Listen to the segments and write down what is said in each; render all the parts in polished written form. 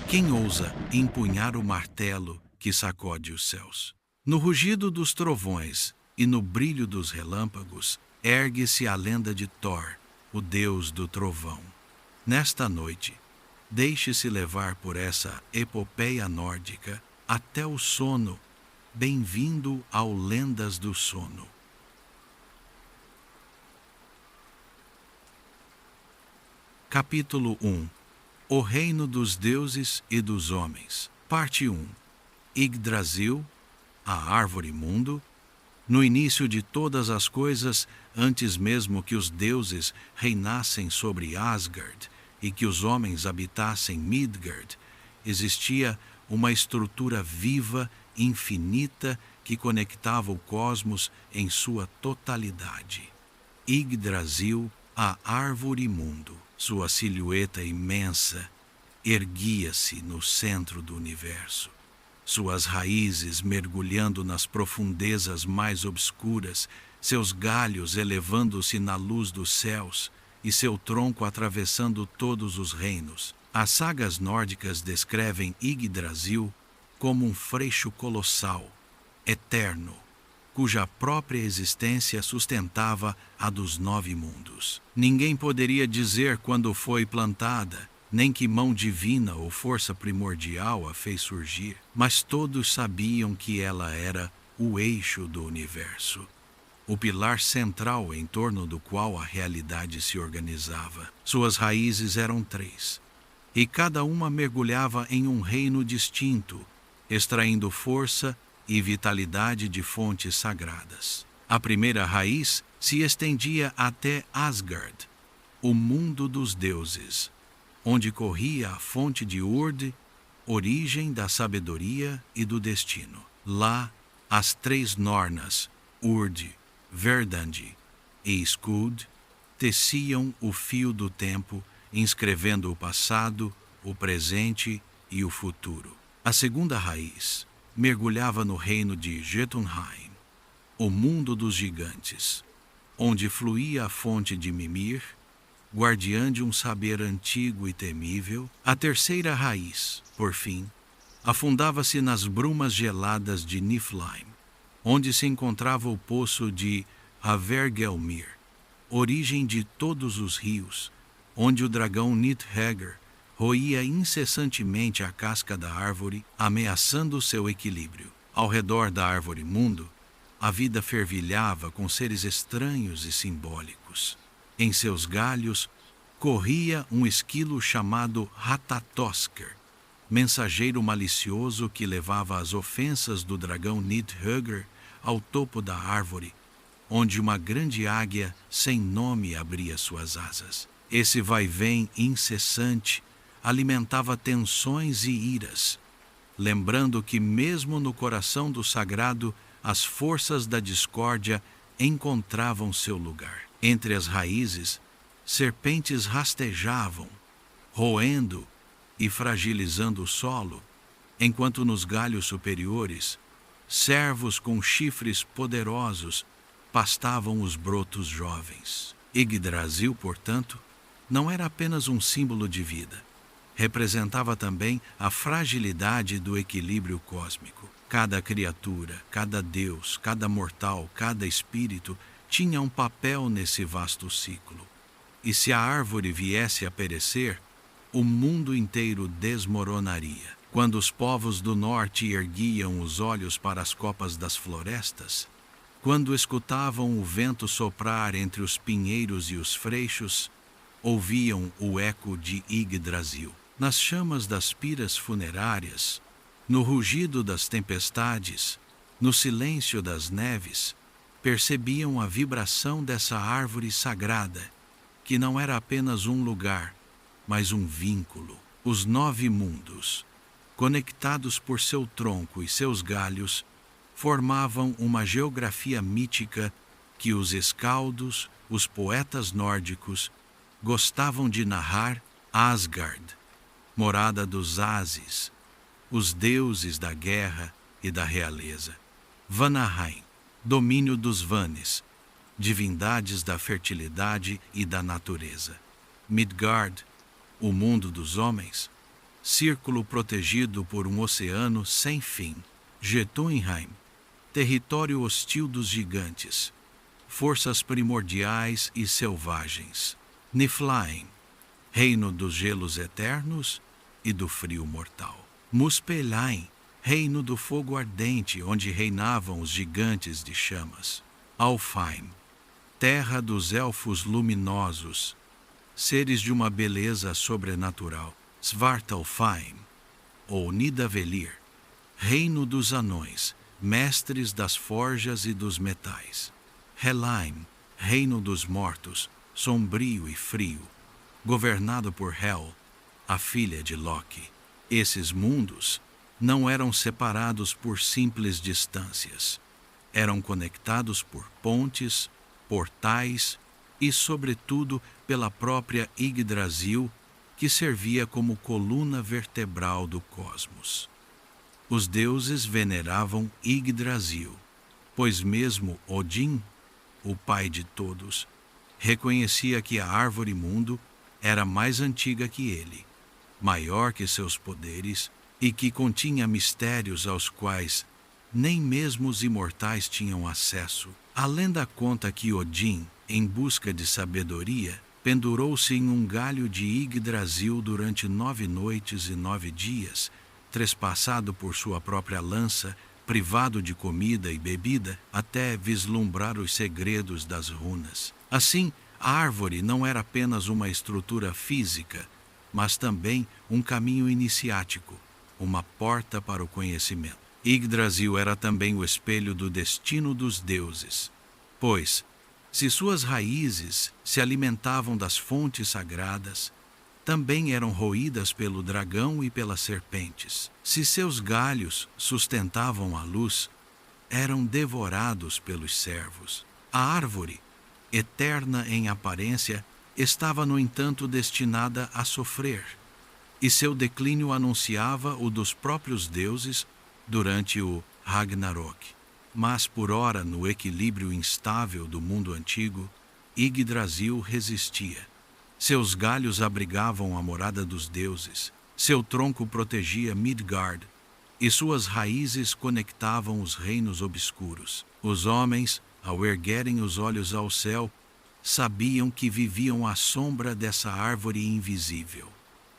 Quem ousa empunhar o martelo que sacode os céus? No rugido dos trovões e no brilho dos relâmpagos, ergue-se a lenda de Thor, o deus do trovão. Nesta noite, deixe-se levar por essa epopeia nórdica até o sono. Bem-vindo ao Lendas do Sono. Capítulo 1. O Reino dos Deuses e dos Homens. Parte 1. Yggdrasil, a Árvore Mundo. No início de todas as coisas, antes mesmo que os deuses reinassem sobre Asgard e que os homens habitassem Midgard, existia uma estrutura viva, infinita, que conectava o cosmos em sua totalidade. Yggdrasil, a Árvore Mundo. Sua silhueta imensa erguia-se no centro do universo. Suas raízes mergulhando nas profundezas mais obscuras, seus galhos elevando-se na luz dos céus e seu tronco atravessando todos os reinos. As sagas nórdicas descrevem Yggdrasil como um freixo colossal, eterno, cuja própria existência sustentava a dos 9 mundos. Ninguém poderia dizer quando foi plantada, nem que mão divina ou força primordial a fez surgir, mas todos sabiam que ela era o eixo do universo, o pilar central em torno do qual a realidade se organizava. Suas raízes eram 3, e cada uma mergulhava em um reino distinto, extraindo força e vitalidade de fontes sagradas. A primeira raiz se estendia até Asgard, o mundo dos deuses, onde corria a fonte de Urd, origem da sabedoria e do destino. Lá, as 3 Nornas, Urd, Verdandi e Skuld, teciam o fio do tempo, inscrevendo o passado, o presente e o futuro. A segunda raiz mergulhava no reino de Jotunheim, o mundo dos gigantes, onde fluía a fonte de Mimir, guardiã de um saber antigo e temível. A terceira raiz, por fim, afundava-se nas brumas geladas de Niflheim, onde se encontrava o poço de Hvergelmir, origem de todos os rios, onde o dragão Nidhöggr roía incessantemente a casca da árvore, ameaçando seu equilíbrio. Ao redor da Árvore Mundo, a vida fervilhava com seres estranhos e simbólicos. Em seus galhos corria um esquilo chamado Ratatoskr, mensageiro malicioso que levava as ofensas do dragão Nidhöggr ao topo da árvore, onde uma grande águia sem nome abria suas asas. Esse vai-vem incessante alimentava tensões e iras, lembrando que mesmo no coração do sagrado, as forças da discórdia encontravam seu lugar. Entre as raízes, serpentes rastejavam, roendo e fragilizando o solo, enquanto nos galhos superiores, cervos com chifres poderosos pastavam os brotos jovens. Yggdrasil, portanto, não era apenas um símbolo de vida. Representava também a fragilidade do equilíbrio cósmico. Cada criatura, cada deus, cada mortal, cada espírito tinha um papel nesse vasto ciclo. E se a árvore viesse a perecer, o mundo inteiro desmoronaria. Quando os povos do norte erguiam os olhos para as copas das florestas, quando escutavam o vento soprar entre os pinheiros e os freixos, ouviam o eco de Yggdrasil. Nas chamas das piras funerárias, no rugido das tempestades, no silêncio das neves, percebiam a vibração dessa árvore sagrada, que não era apenas um lugar, mas um vínculo. Os 9 mundos, conectados por seu tronco e seus galhos, formavam uma geografia mítica que os escaldos, os poetas nórdicos, gostavam de narrar. Asgard, morada dos Ases, os deuses da guerra e da realeza. Vanaheim, domínio dos Vanes, divindades da fertilidade e da natureza. Midgard, o mundo dos homens, círculo protegido por um oceano sem fim. Jotunheim, território hostil dos gigantes, forças primordiais e selvagens. Niflheim, reino dos gelos eternos e do frio mortal. Muspelheim, reino do fogo ardente, onde reinavam os gigantes de chamas. Alfheim, terra dos elfos luminosos, seres de uma beleza sobrenatural. Svartalfheim, ou Nidavellir, reino dos anões, mestres das forjas e dos metais. Helheim, reino dos mortos, sombrio e frio, governado por Hel, a filha de Loki. Esses mundos não eram separados por simples distâncias. Eram conectados por pontes, portais e, sobretudo, pela própria Yggdrasil, que servia como coluna vertebral do cosmos. Os deuses veneravam Yggdrasil, pois mesmo Odin, o pai de todos, reconhecia que a árvore-mundo era mais antiga que ele, maior que seus poderes e que continha mistérios aos quais nem mesmo os imortais tinham acesso. A lenda conta que Odin, em busca de sabedoria, pendurou-se em um galho de Yggdrasil durante 9 noites e 9 dias, trespassado por sua própria lança, privado de comida e bebida, até vislumbrar os segredos das runas. Assim, a árvore não era apenas uma estrutura física, mas também um caminho iniciático, uma porta para o conhecimento. Yggdrasil era também o espelho do destino dos deuses, pois, se suas raízes se alimentavam das fontes sagradas, também eram roídas pelo dragão e pelas serpentes. Se seus galhos sustentavam a luz, eram devorados pelos servos. A árvore, eterna em aparência, estava, no entanto, destinada a sofrer, e seu declínio anunciava o dos próprios deuses durante o Ragnarok. Mas, por ora, no equilíbrio instável do mundo antigo, Yggdrasil resistia. Seus galhos abrigavam a morada dos deuses, seu tronco protegia Midgard, e suas raízes conectavam os reinos obscuros. Os homens, ao erguerem os olhos ao céu, sabiam que viviam à sombra dessa árvore invisível,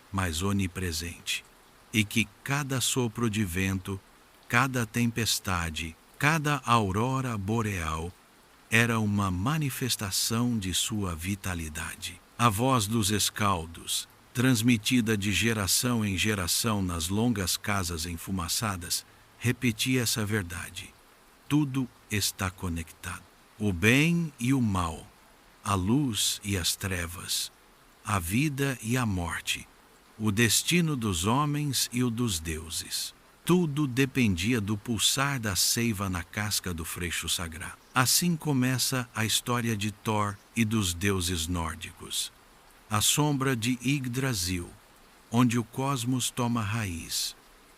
mas onipresente, e que cada sopro de vento, cada tempestade, cada aurora boreal era uma manifestação de sua vitalidade. A voz dos escaldos, transmitida de geração em geração nas longas casas enfumaçadas, repetia essa verdade. Tudo está conectado. O bem e o mal, a luz e as trevas, a vida e a morte, o destino dos homens e o dos deuses. Tudo dependia do pulsar da seiva na casca do freixo sagrado. Assim começa a história de Thor e dos deuses nórdicos. A sombra de Yggdrasil, onde o cosmos toma raiz,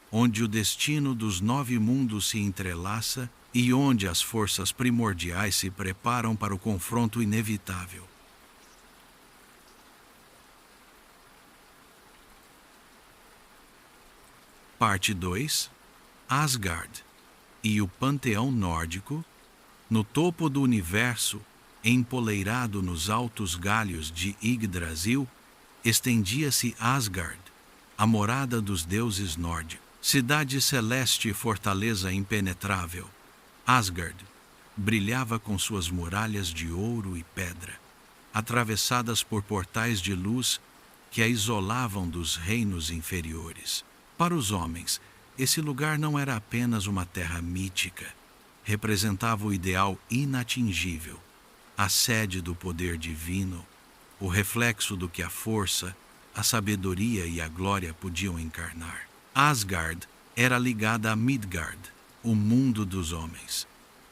onde o destino dos 9 mundos se entrelaça e onde as forças primordiais se preparam para o confronto inevitável. Parte 2. Asgard e o panteão nórdico. No topo do universo, empoleirado nos altos galhos de Yggdrasil, estendia-se Asgard, a morada dos deuses nórdicos. Cidade celeste e fortaleza impenetrável, Asgard brilhava com suas muralhas de ouro e pedra, atravessadas por portais de luz que a isolavam dos reinos inferiores. Para os homens, esse lugar não era apenas uma terra mítica, representava o ideal inatingível, a sede do poder divino, o reflexo do que a força, a sabedoria e a glória podiam encarnar. Asgard era ligada a Midgard, o mundo dos homens,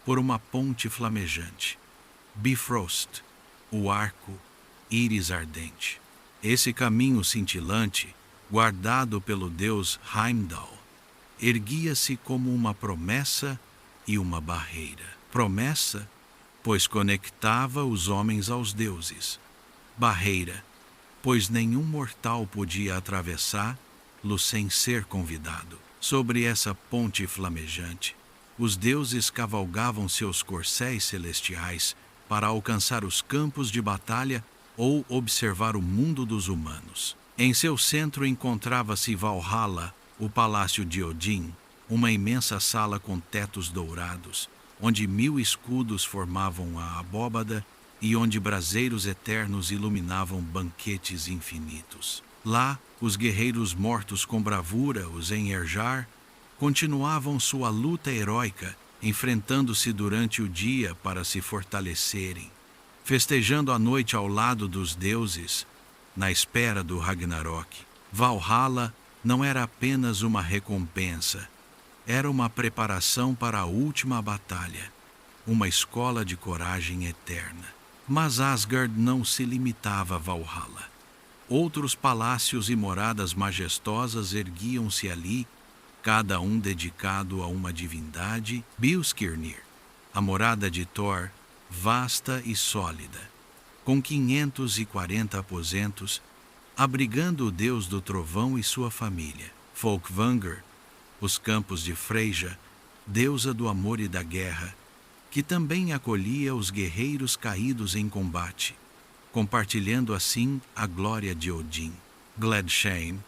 por uma ponte flamejante. Bifrost, o arco, íris ardente. Esse caminho cintilante, guardado pelo deus Heimdall, erguia-se como uma promessa e uma barreira. Promessa, pois conectava os homens aos deuses. Barreira, pois nenhum mortal podia atravessar, contemplá-lo sem ser convidado. Sobre essa ponte flamejante, os deuses cavalgavam seus corcéis celestiais para alcançar os campos de batalha ou observar o mundo dos humanos. Em seu centro encontrava-se Valhalla, o palácio de Odin, uma imensa sala com tetos dourados, onde 1000 escudos formavam a abóbada e onde braseiros eternos iluminavam banquetes infinitos. Lá, os guerreiros mortos com bravura, os Einherjar, continuavam sua luta heróica, enfrentando-se durante o dia para se fortalecerem, festejando a noite ao lado dos deuses, na espera do Ragnarok. Valhalla não era apenas uma recompensa, era uma preparação para a última batalha, uma escola de coragem eterna. Mas Asgard não se limitava a Valhalla. Outros palácios e moradas majestosas erguiam-se ali, cada um dedicado a uma divindade. Bilskirnir, a morada de Thor, vasta e sólida, com 540 aposentos, abrigando o deus do trovão e sua família. Folkvangr, os campos de Freyja, deusa do amor e da guerra, que também acolhia os guerreiros caídos em combate, compartilhando assim a glória de Odin. Gladsheim,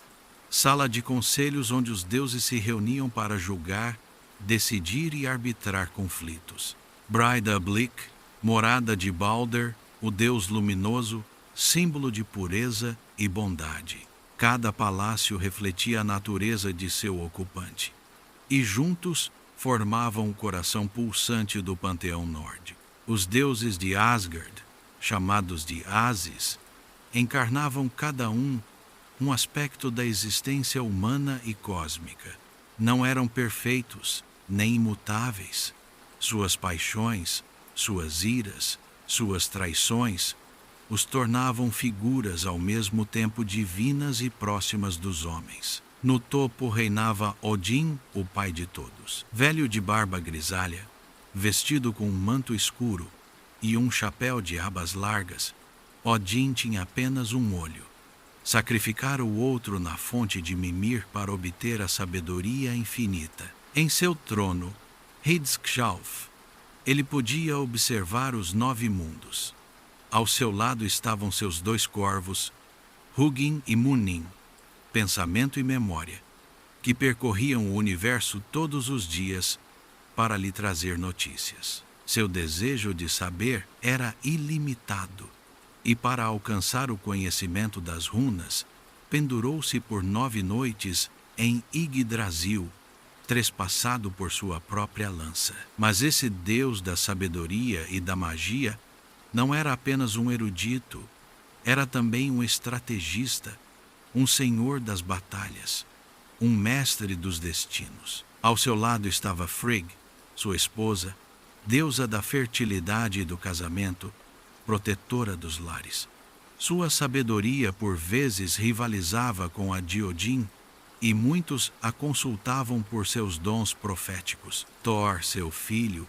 sala de conselhos onde os deuses se reuniam para julgar, decidir e arbitrar conflitos. Breidablik, morada de Balder, o deus luminoso, símbolo de pureza e bondade. Cada palácio refletia a natureza de seu ocupante, e juntos formavam o coração pulsante do panteão nórdico. Os deuses de Asgard, chamados de Ases, encarnavam cada um aspecto da existência humana e cósmica. Não eram perfeitos, nem imutáveis. Suas paixões, suas iras, suas traições, os tornavam figuras ao mesmo tempo divinas e próximas dos homens. No topo reinava Odin, o pai de todos. Velho de barba grisalha, vestido com um manto escuro e um chapéu de abas largas, Odin tinha apenas um olho. Sacrificara o outro na fonte de Mimir para obter a sabedoria infinita. Em seu trono, Hridskjalf, ele podia observar os 9 mundos. Ao seu lado estavam seus 2 corvos, Hugin e Munin, pensamento e memória, que percorriam o universo todos os dias para lhe trazer notícias. Seu desejo de saber era ilimitado, e para alcançar o conhecimento das runas, pendurou-se por 9 noites em Yggdrasil, trespassado por sua própria lança. Mas esse deus da sabedoria e da magia não era apenas um erudito, era também um estrategista, um senhor das batalhas, um mestre dos destinos. Ao seu lado estava Frigg, sua esposa, deusa da fertilidade e do casamento, protetora dos lares. Sua sabedoria por vezes rivalizava com a de Odin, e muitos a consultavam por seus dons proféticos. Thor, seu filho,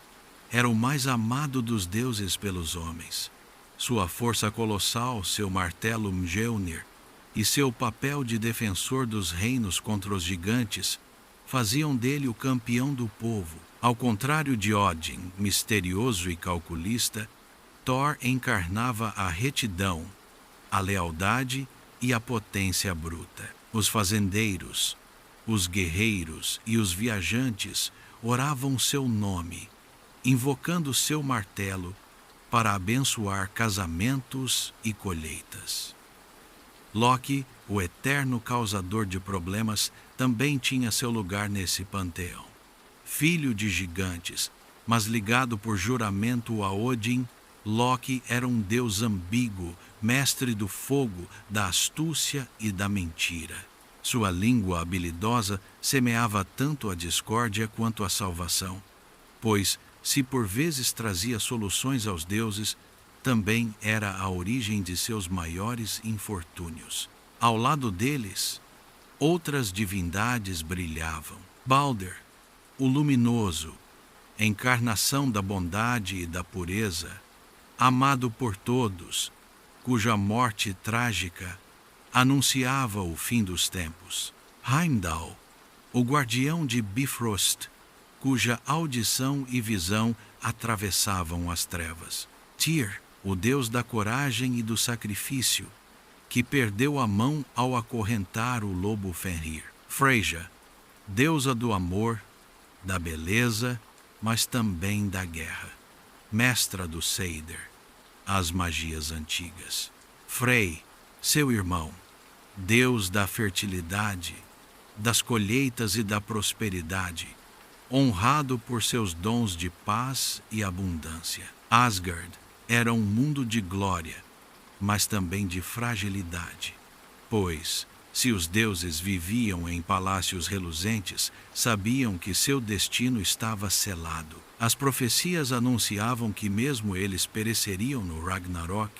era o mais amado dos deuses pelos homens. Sua força colossal, seu martelo Mjolnir e seu papel de defensor dos reinos contra os gigantes faziam dele o campeão do povo. Ao contrário de Odin, misterioso e calculista, Thor encarnava a retidão, a lealdade e a potência bruta. Os fazendeiros, os guerreiros e os viajantes oravam seu nome, invocando seu martelo para abençoar casamentos e colheitas. Loki, o eterno causador de problemas, também tinha seu lugar nesse panteão. Filho de gigantes, mas ligado por juramento a Odin, Loki era um deus ambíguo, mestre do fogo, da astúcia e da mentira. Sua língua habilidosa semeava tanto a discórdia quanto a salvação, pois, se por vezes trazia soluções aos deuses, também era a origem de seus maiores infortúnios. Ao lado deles, outras divindades brilhavam. Balder, o luminoso, encarnação da bondade e da pureza, amado por todos, cuja morte trágica anunciava o fim dos tempos. Heimdall, o guardião de Bifrost, cuja audição e visão atravessavam as trevas. Tyr, o deus da coragem e do sacrifício, que perdeu a mão ao acorrentar o lobo Fenrir. Freyja, deusa do amor, da beleza, mas também da guerra. Mestra do Seider, as magias antigas. Frey, seu irmão, deus da fertilidade, das colheitas e da prosperidade, honrado por seus dons de paz e abundância. Asgard era um mundo de glória, mas também de fragilidade, pois, se os deuses viviam em palácios reluzentes, sabiam que seu destino estava selado. As profecias anunciavam que mesmo eles pereceriam no Ragnarok,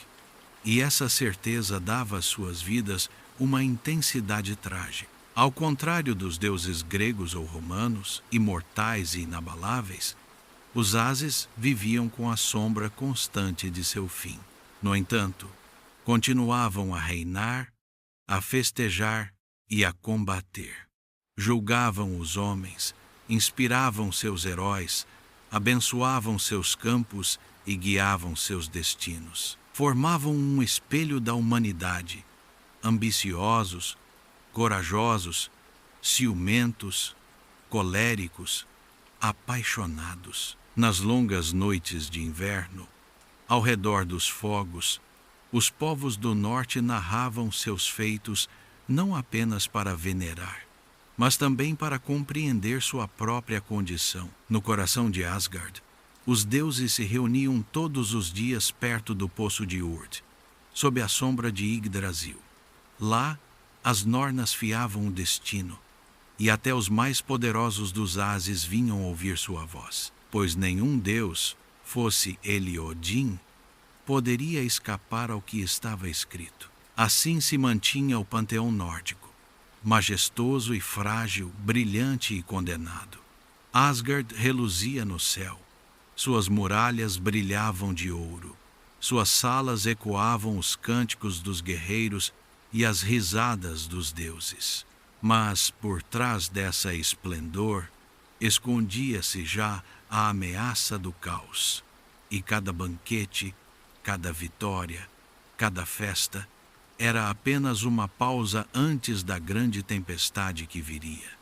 e essa certeza dava às suas vidas uma intensidade trágica. Ao contrário dos deuses gregos ou romanos, imortais e inabaláveis, os Ases viviam com a sombra constante de seu fim. No entanto, continuavam a reinar, a festejar e a combater. Julgavam os homens, inspiravam seus heróis, abençoavam seus campos e guiavam seus destinos. Formavam um espelho da humanidade, ambiciosos, corajosos, ciumentos, coléricos, apaixonados. Nas longas noites de inverno, ao redor dos fogos, os povos do norte narravam seus feitos não apenas para venerar, mas também para compreender sua própria condição. No coração de Asgard, os deuses se reuniam todos os dias perto do poço de Urd, sob a sombra de Yggdrasil. Lá, as Nornas fiavam o destino, e até os mais poderosos dos Ases vinham ouvir sua voz, pois nenhum deus, fosse ele Odin, poderia escapar ao que estava escrito. Assim se mantinha o panteão nórdico, majestoso e frágil, brilhante e condenado. Asgard reluzia no céu, suas muralhas brilhavam de ouro, suas salas ecoavam os cânticos dos guerreiros e as risadas dos deuses. Mas, por trás dessa esplendor, escondia-se já a ameaça do caos, e cada banquete, cada vitória, cada festa, era apenas uma pausa antes da grande tempestade que viria.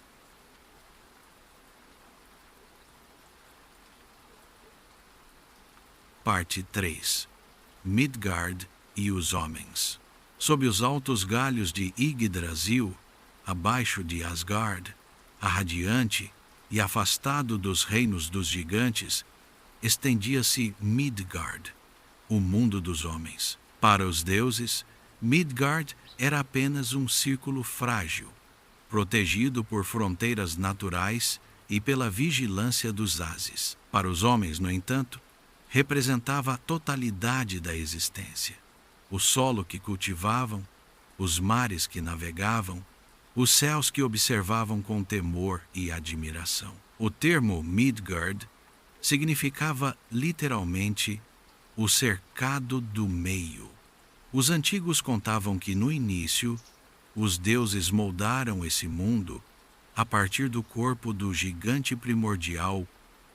Parte 3. Midgard e os homens. Sob os altos galhos de Yggdrasil, abaixo de Asgard, a radiante e afastado dos reinos dos gigantes, estendia-se Midgard, o mundo dos homens. Para os deuses, Midgard era apenas um círculo frágil, protegido por fronteiras naturais e pela vigilância dos Ases. Para os homens, no entanto, representava a totalidade da existência. O solo que cultivavam, os mares que navegavam, os céus que observavam com temor e admiração. O termo Midgard significava literalmente o cercado do meio. Os antigos contavam que no início os deuses moldaram esse mundo a partir do corpo do gigante primordial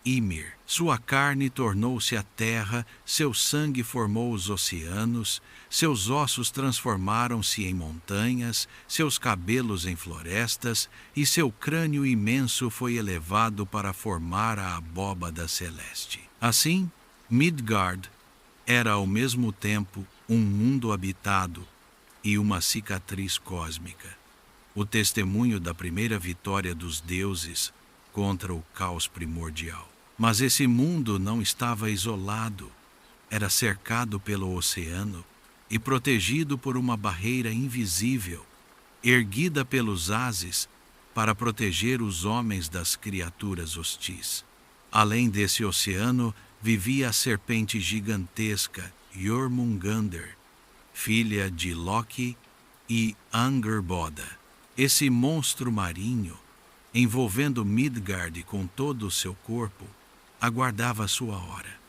Ymir. Sua carne tornou-se a terra, seu sangue formou os oceanos, seus ossos transformaram-se em montanhas, seus cabelos em florestas, e seu crânio imenso foi elevado para formar a abóbada celeste. Assim, Midgard era ao mesmo tempo um mundo habitado e uma cicatriz cósmica, o testemunho da primeira vitória dos deuses contra o caos primordial. Mas esse mundo não estava isolado, era cercado pelo oceano e protegido por uma barreira invisível, erguida pelos Ases para proteger os homens das criaturas hostis. Além desse oceano, vivia a serpente gigantesca Jormungandr, filha de Loki e Angerboda. Esse monstro marinho, envolvendo Midgard com todo o seu corpo, aguardava sua hora.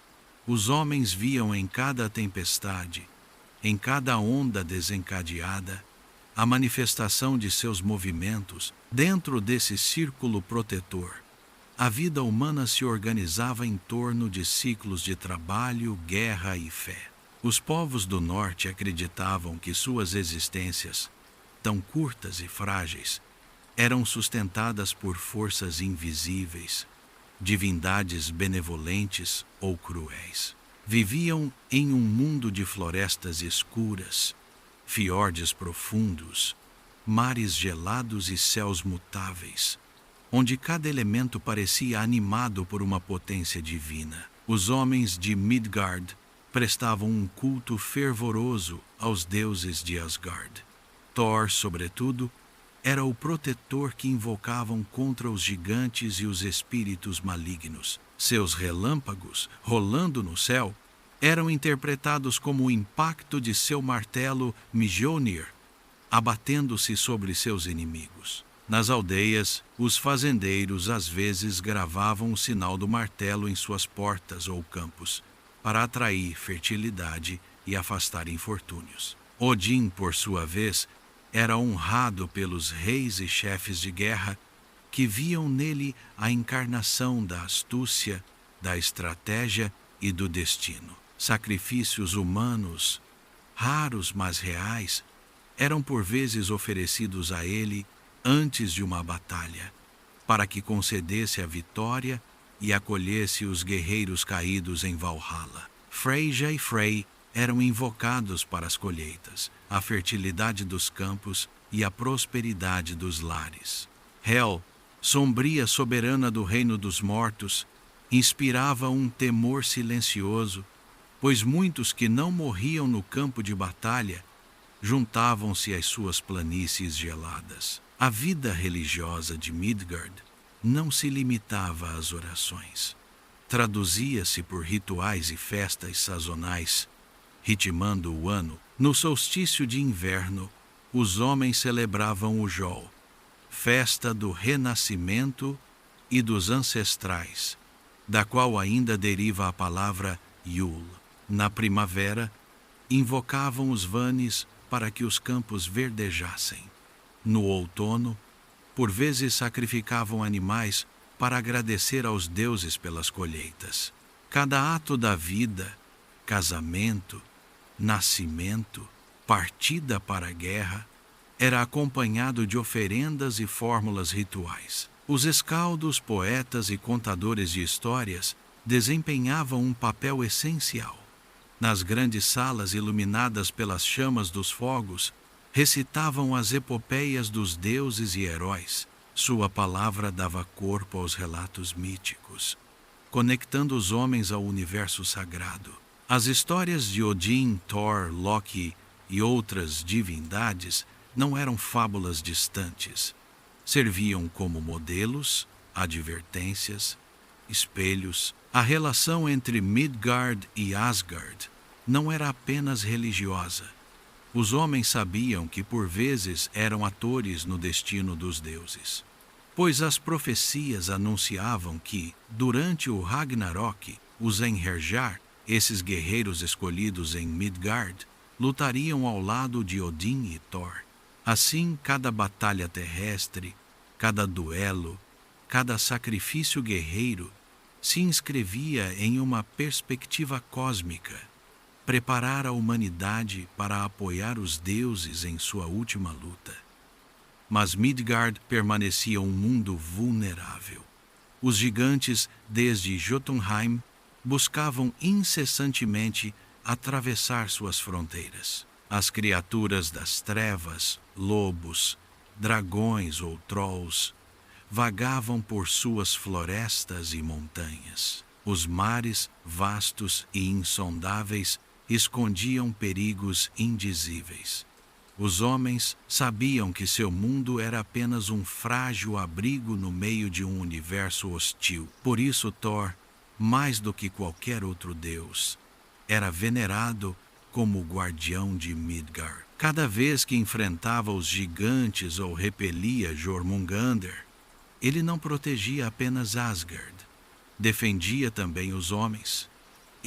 Os homens viam em cada tempestade, em cada onda desencadeada, a manifestação de seus movimentos dentro desse círculo protetor. A vida humana se organizava em torno de ciclos de trabalho, guerra e fé. Os povos do norte acreditavam que suas existências, tão curtas e frágeis, eram sustentadas por forças invisíveis, divindades benevolentes ou cruéis. Viviam em um mundo de florestas escuras, fiordes profundos, mares gelados e céus mutáveis, onde cada elemento parecia animado por uma potência divina. Os homens de Midgard prestavam um culto fervoroso aos deuses de Asgard. Thor, sobretudo, era o protetor que invocavam contra os gigantes e os espíritos malignos. Seus relâmpagos, rolando no céu, eram interpretados como o impacto de seu martelo Mjolnir, abatendo-se sobre seus inimigos. Nas aldeias, os fazendeiros às vezes gravavam o sinal do martelo em suas portas ou campos, para atrair fertilidade e afastar infortúnios. Odin, por sua vez, era honrado pelos reis e chefes de guerra que viam nele a encarnação da astúcia, da estratégia e do destino. Sacrifícios humanos, raros mas reais, eram por vezes oferecidos a ele antes de uma batalha, para que concedesse a vitória e acolhesse os guerreiros caídos em Valhalla. Freyja e Frey eram invocados para as colheitas, a fertilidade dos campos e a prosperidade dos lares. Hel, sombria soberana do reino dos mortos, inspirava um temor silencioso, pois muitos que não morriam no campo de batalha juntavam-se às suas planícies geladas. A vida religiosa de Midgard não se limitava às orações. Traduzia-se por rituais e festas sazonais, ritmando o ano. No solstício de inverno, os homens celebravam o Jol, festa do renascimento e dos ancestrais, da qual ainda deriva a palavra Yule. Na primavera, invocavam os Vanes para que os campos verdejassem. No outono, por vezes sacrificavam animais para agradecer aos deuses pelas colheitas. Cada ato da vida, casamento, nascimento, partida para a guerra, era acompanhado de oferendas e fórmulas rituais. Os escaldos, poetas e contadores de histórias desempenhavam um papel essencial. Nas grandes salas iluminadas pelas chamas dos fogos, recitavam as epopeias dos deuses e heróis. Sua palavra dava corpo aos relatos míticos, conectando os homens ao universo sagrado. As histórias de Odin, Thor, Loki e outras divindades não eram fábulas distantes. Serviam como modelos, advertências, espelhos. A relação entre Midgard e Asgard não era apenas religiosa. Os homens sabiam que por vezes eram atores no destino dos deuses, pois as profecias anunciavam que, durante o Ragnarok, os Einherjar, esses guerreiros escolhidos em Midgard, lutariam ao lado de Odin e Thor. Assim, cada batalha terrestre, cada duelo, cada sacrifício guerreiro se inscrevia em uma perspectiva cósmica, preparar a humanidade para apoiar os deuses em sua última luta. Mas Midgard permanecia um mundo vulnerável. Os gigantes, desde Jotunheim, buscavam incessantemente atravessar suas fronteiras. As criaturas das trevas, lobos, dragões ou trolls, vagavam por suas florestas e montanhas. Os mares, vastos e insondáveis, escondiam perigos indizíveis. Os homens sabiam que seu mundo era apenas um frágil abrigo no meio de um universo hostil. Por isso Thor, mais do que qualquer outro deus, era venerado como o guardião de Midgard. Cada vez que enfrentava os gigantes ou repelia Jormungandr, ele não protegia apenas Asgard, defendia também os homens.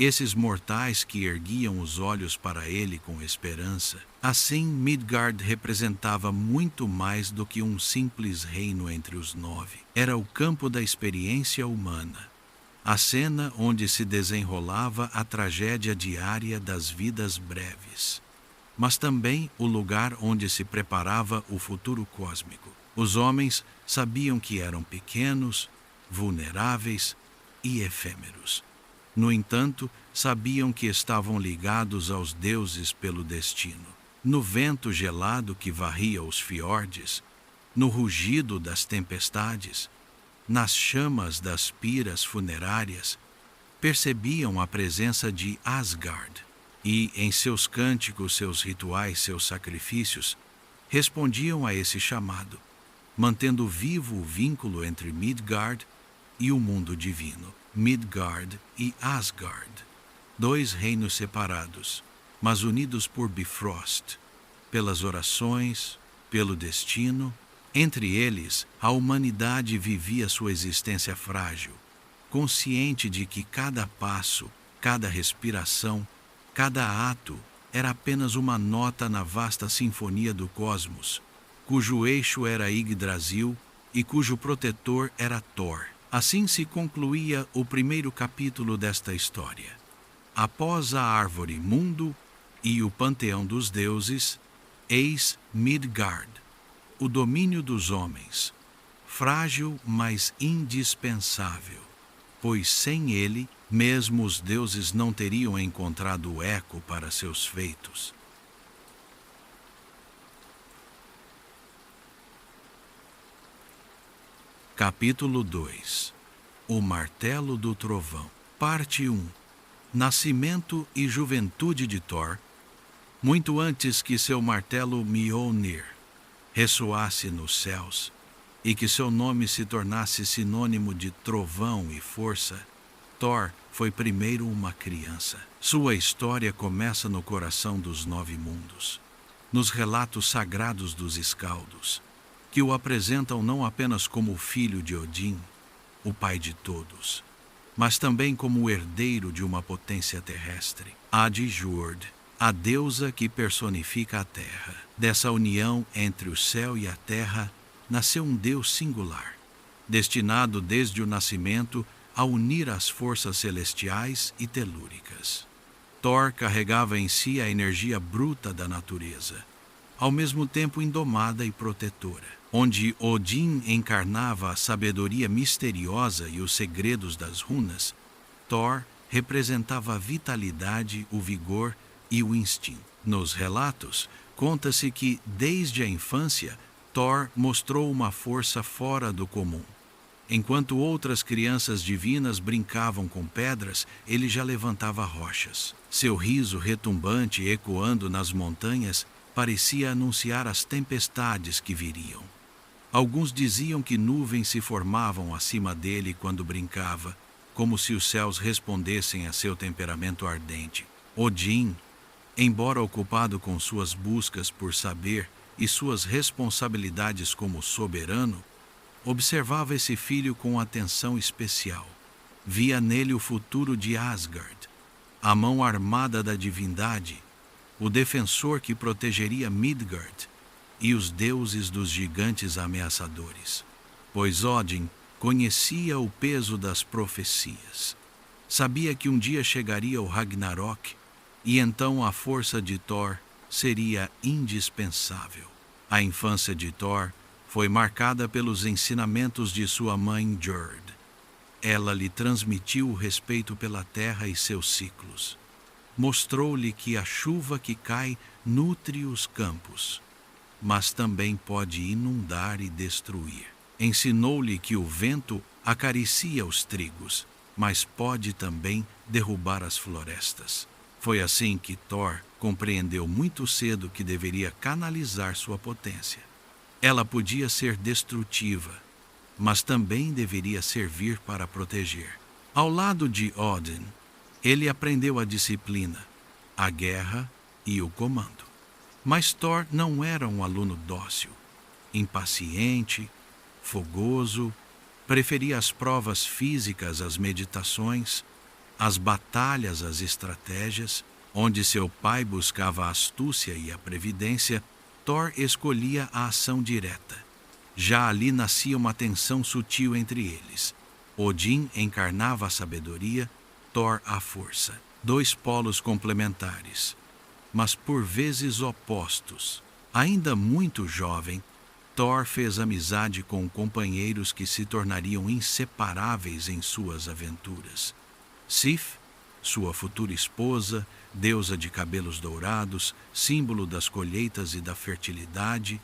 esses mortais que erguiam os olhos para ele com esperança. Assim, Midgard representava muito mais do que um simples reino entre os 9. Era o campo da experiência humana, a cena onde se desenrolava a tragédia diária das vidas breves, mas também o lugar onde se preparava o futuro cósmico. Os homens sabiam que eram pequenos, vulneráveis e efêmeros. No entanto, sabiam que estavam ligados aos deuses pelo destino. No vento gelado que varria os fiordes, no rugido das tempestades, nas chamas das piras funerárias, percebiam a presença de Asgard e, em seus cânticos, seus rituais, seus sacrifícios, respondiam a esse chamado, mantendo vivo o vínculo entre Midgard e o mundo divino. Midgard e Asgard, 2 reinos separados, mas unidos por Bifrost, pelas orações, pelo destino. Entre eles, a humanidade vivia sua existência frágil, consciente de que cada passo, cada respiração, cada ato era apenas uma nota na vasta sinfonia do cosmos, cujo eixo era Yggdrasil e cujo protetor era Thor. Assim se concluía o primeiro capítulo desta história. Após a árvore mundo e o panteão dos deuses, eis Midgard, o domínio dos homens, frágil, mas indispensável, pois sem ele, mesmo os deuses não teriam encontrado eco para seus feitos. Capítulo 2. O Martelo do Trovão. Parte 1. Nascimento e juventude de Thor. Muito antes que seu martelo Mjolnir ressoasse nos céus e que seu nome se tornasse sinônimo de trovão e força, Thor foi primeiro uma criança. Sua história começa no coração dos 9 mundos, nos relatos sagrados dos escaldos, que o apresentam não apenas como o filho de Odin, o pai de todos, mas também como o herdeiro de uma potência terrestre, Adjord, a deusa que personifica a terra. Dessa união entre o céu e a terra nasceu um Deus singular, destinado desde o nascimento a unir as forças celestiais e telúricas. Thor carregava em si a energia bruta da natureza, ao mesmo tempo indomada e protetora. Onde Odin encarnava a sabedoria misteriosa e os segredos das runas, Thor representava a vitalidade, o vigor e o instinto. Nos relatos, conta-se que, desde a infância, Thor mostrou uma força fora do comum. Enquanto outras crianças divinas brincavam com pedras, ele já levantava rochas. Seu riso retumbante ecoando nas montanhas parecia anunciar as tempestades que viriam. Alguns diziam que nuvens se formavam acima dele quando brincava, como se os céus respondessem a seu temperamento ardente. Odin, embora ocupado com suas buscas por saber e suas responsabilidades como soberano, observava esse filho com atenção especial. Via nele o futuro de Asgard, a mão armada da divindade, o defensor que protegeria Midgard e os deuses dos gigantes ameaçadores. Pois Odin conhecia o peso das profecias. Sabia que um dia chegaria o Ragnarok e então a força de Thor seria indispensável. A infância de Thor foi marcada pelos ensinamentos de sua mãe Jord. Ela lhe transmitiu o respeito pela terra e seus ciclos. Mostrou-lhe que a chuva que cai nutre os campos, mas também pode inundar e destruir. Ensinou-lhe que o vento acaricia os trigos, mas pode também derrubar as florestas. Foi assim que Thor compreendeu muito cedo que deveria canalizar sua potência. Ela podia ser destrutiva, mas também deveria servir para proteger. Ao lado de Odin, ele aprendeu a disciplina, a guerra e o comando. Mas Thor não era um aluno dócil, impaciente, fogoso, preferia as provas físicas às meditações. As batalhas, as estratégias, onde seu pai buscava a astúcia e a previdência, Thor escolhia a ação direta. Já ali nascia uma tensão sutil entre eles. Odin encarnava a sabedoria, Thor a força. Dois polos complementares, mas por vezes opostos. Ainda muito jovem, Thor fez amizade com companheiros que se tornariam inseparáveis em suas aventuras. Sif, sua futura esposa, deusa de cabelos dourados, símbolo das colheitas e da fertilidade,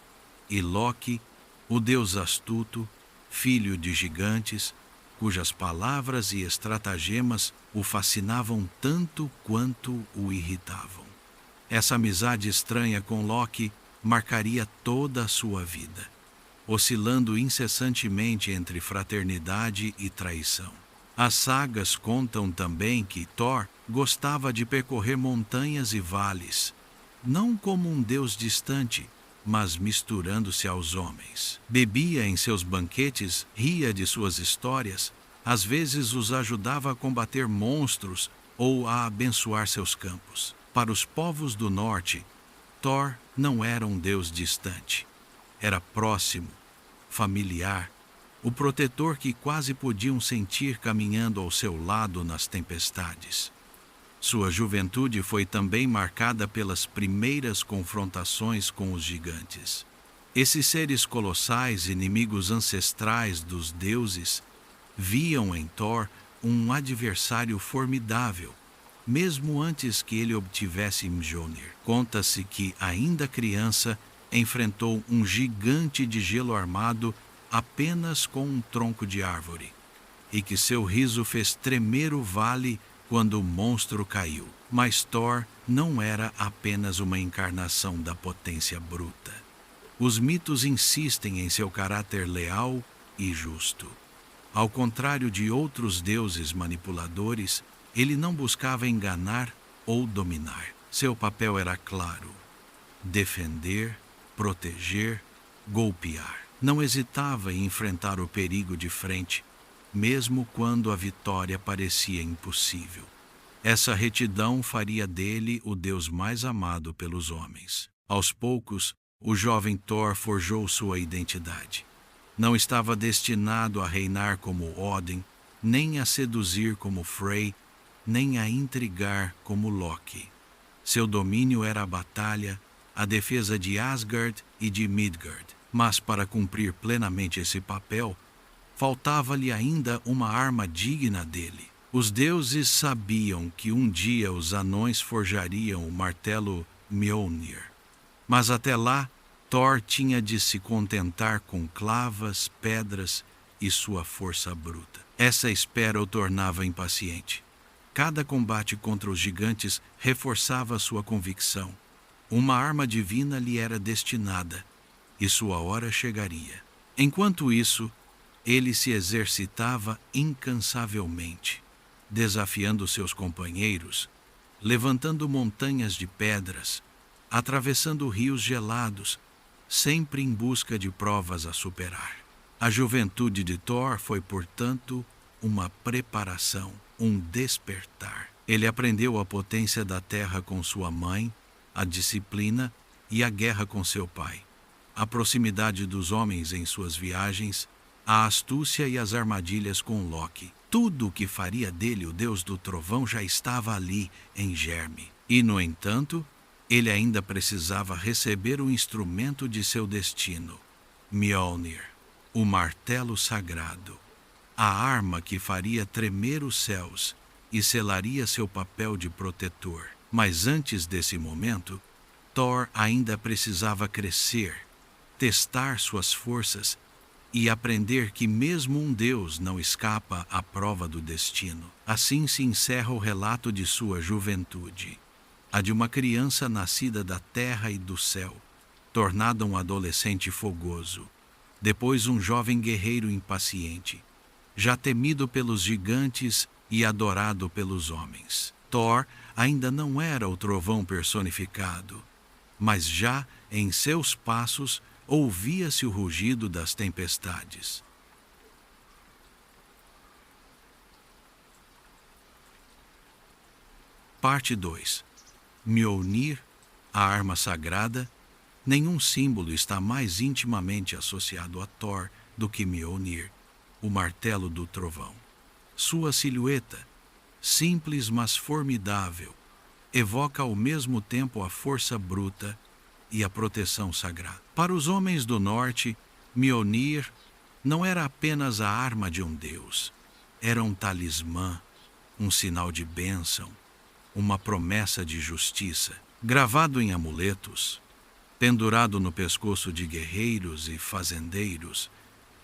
e Loki, o deus astuto, filho de gigantes, cujas palavras e estratagemas o fascinavam tanto quanto o irritavam. Essa amizade estranha com Loki marcaria toda a sua vida, oscilando incessantemente entre fraternidade e traição. As sagas contam também que Thor gostava de percorrer montanhas e vales, não como um deus distante, mas misturando-se aos homens. Bebia em seus banquetes, ria de suas histórias, às vezes os ajudava a combater monstros ou a abençoar seus campos. Para os povos do norte, Thor não era um deus distante. Era próximo, familiar, o protetor que quase podiam sentir caminhando ao seu lado nas tempestades. Sua juventude foi também marcada pelas primeiras confrontações com os gigantes. Esses seres colossais, inimigos ancestrais dos deuses, viam em Thor um adversário formidável, mesmo antes que ele obtivesse Mjolnir. Conta-se que, ainda criança, enfrentou um gigante de gelo armado apenas com um tronco de árvore, e que seu riso fez tremer o vale quando o monstro caiu. Mas Thor não era apenas uma encarnação da potência bruta. Os mitos insistem em seu caráter leal e justo. Ao contrário de outros deuses manipuladores, ele não buscava enganar ou dominar. Seu papel era claro: defender, proteger, golpear. Não hesitava em enfrentar o perigo de frente, mesmo quando a vitória parecia impossível. Essa retidão faria dele o deus mais amado pelos homens. Aos poucos, o jovem Thor forjou sua identidade. Não estava destinado a reinar como Odin, nem a seduzir como Frey, nem a intrigar como Loki. Seu domínio era a batalha, a defesa de Asgard e de Midgard. Mas para cumprir plenamente esse papel, faltava-lhe ainda uma arma digna dele. Os deuses sabiam que um dia os anões forjariam o martelo Mjolnir. Mas até lá, Thor tinha de se contentar com clavas, pedras e sua força bruta. Essa espera o tornava impaciente. Cada combate contra os gigantes reforçava sua convicção. Uma arma divina lhe era destinada, e sua hora chegaria. Enquanto isso, ele se exercitava incansavelmente, desafiando seus companheiros, levantando montanhas de pedras, atravessando rios gelados, sempre em busca de provas a superar. A juventude de Thor foi, portanto, uma preparação, um despertar. Ele aprendeu a potência da terra com sua mãe, a disciplina e a guerra com seu pai, a proximidade dos homens em suas viagens, a astúcia e as armadilhas com Loki. Tudo o que faria dele o deus do trovão já estava ali, em germe. E, no entanto, ele ainda precisava receber o instrumento de seu destino, Mjolnir, o martelo sagrado, a arma que faria tremer os céus e selaria seu papel de protetor. Mas antes desse momento, Thor ainda precisava crescer, testar suas forças e aprender que mesmo um deus não escapa à prova do destino. Assim se encerra o relato de sua juventude, a de uma criança nascida da terra e do céu, tornada um adolescente fogoso, depois um jovem guerreiro impaciente, já temido pelos gigantes e adorado pelos homens. Thor ainda não era o trovão personificado, mas já em seus passos ouvia-se o rugido das tempestades. Parte 2. Mjolnir, a arma sagrada. Nenhum símbolo está mais intimamente associado a Thor do que Mjolnir, o martelo do trovão. Sua silhueta, simples mas formidável, evoca ao mesmo tempo a força bruta e a proteção sagrada. Para os homens do norte, Mjolnir não era apenas a arma de um deus, era um talismã, um sinal de bênção, uma promessa de justiça, gravado em amuletos, pendurado no pescoço de guerreiros e fazendeiros,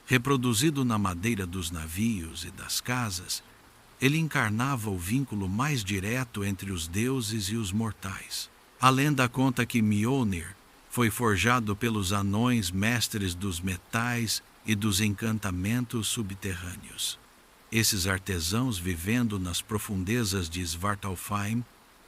reproduzido na madeira dos navios e das casas. Ele encarnava o vínculo mais direto entre os deuses e os mortais. A lenda conta que Mjolnir foi forjado pelos anões mestres dos metais e dos encantamentos subterrâneos. Esses artesãos, vivendo nas profundezas de Svartalfheim,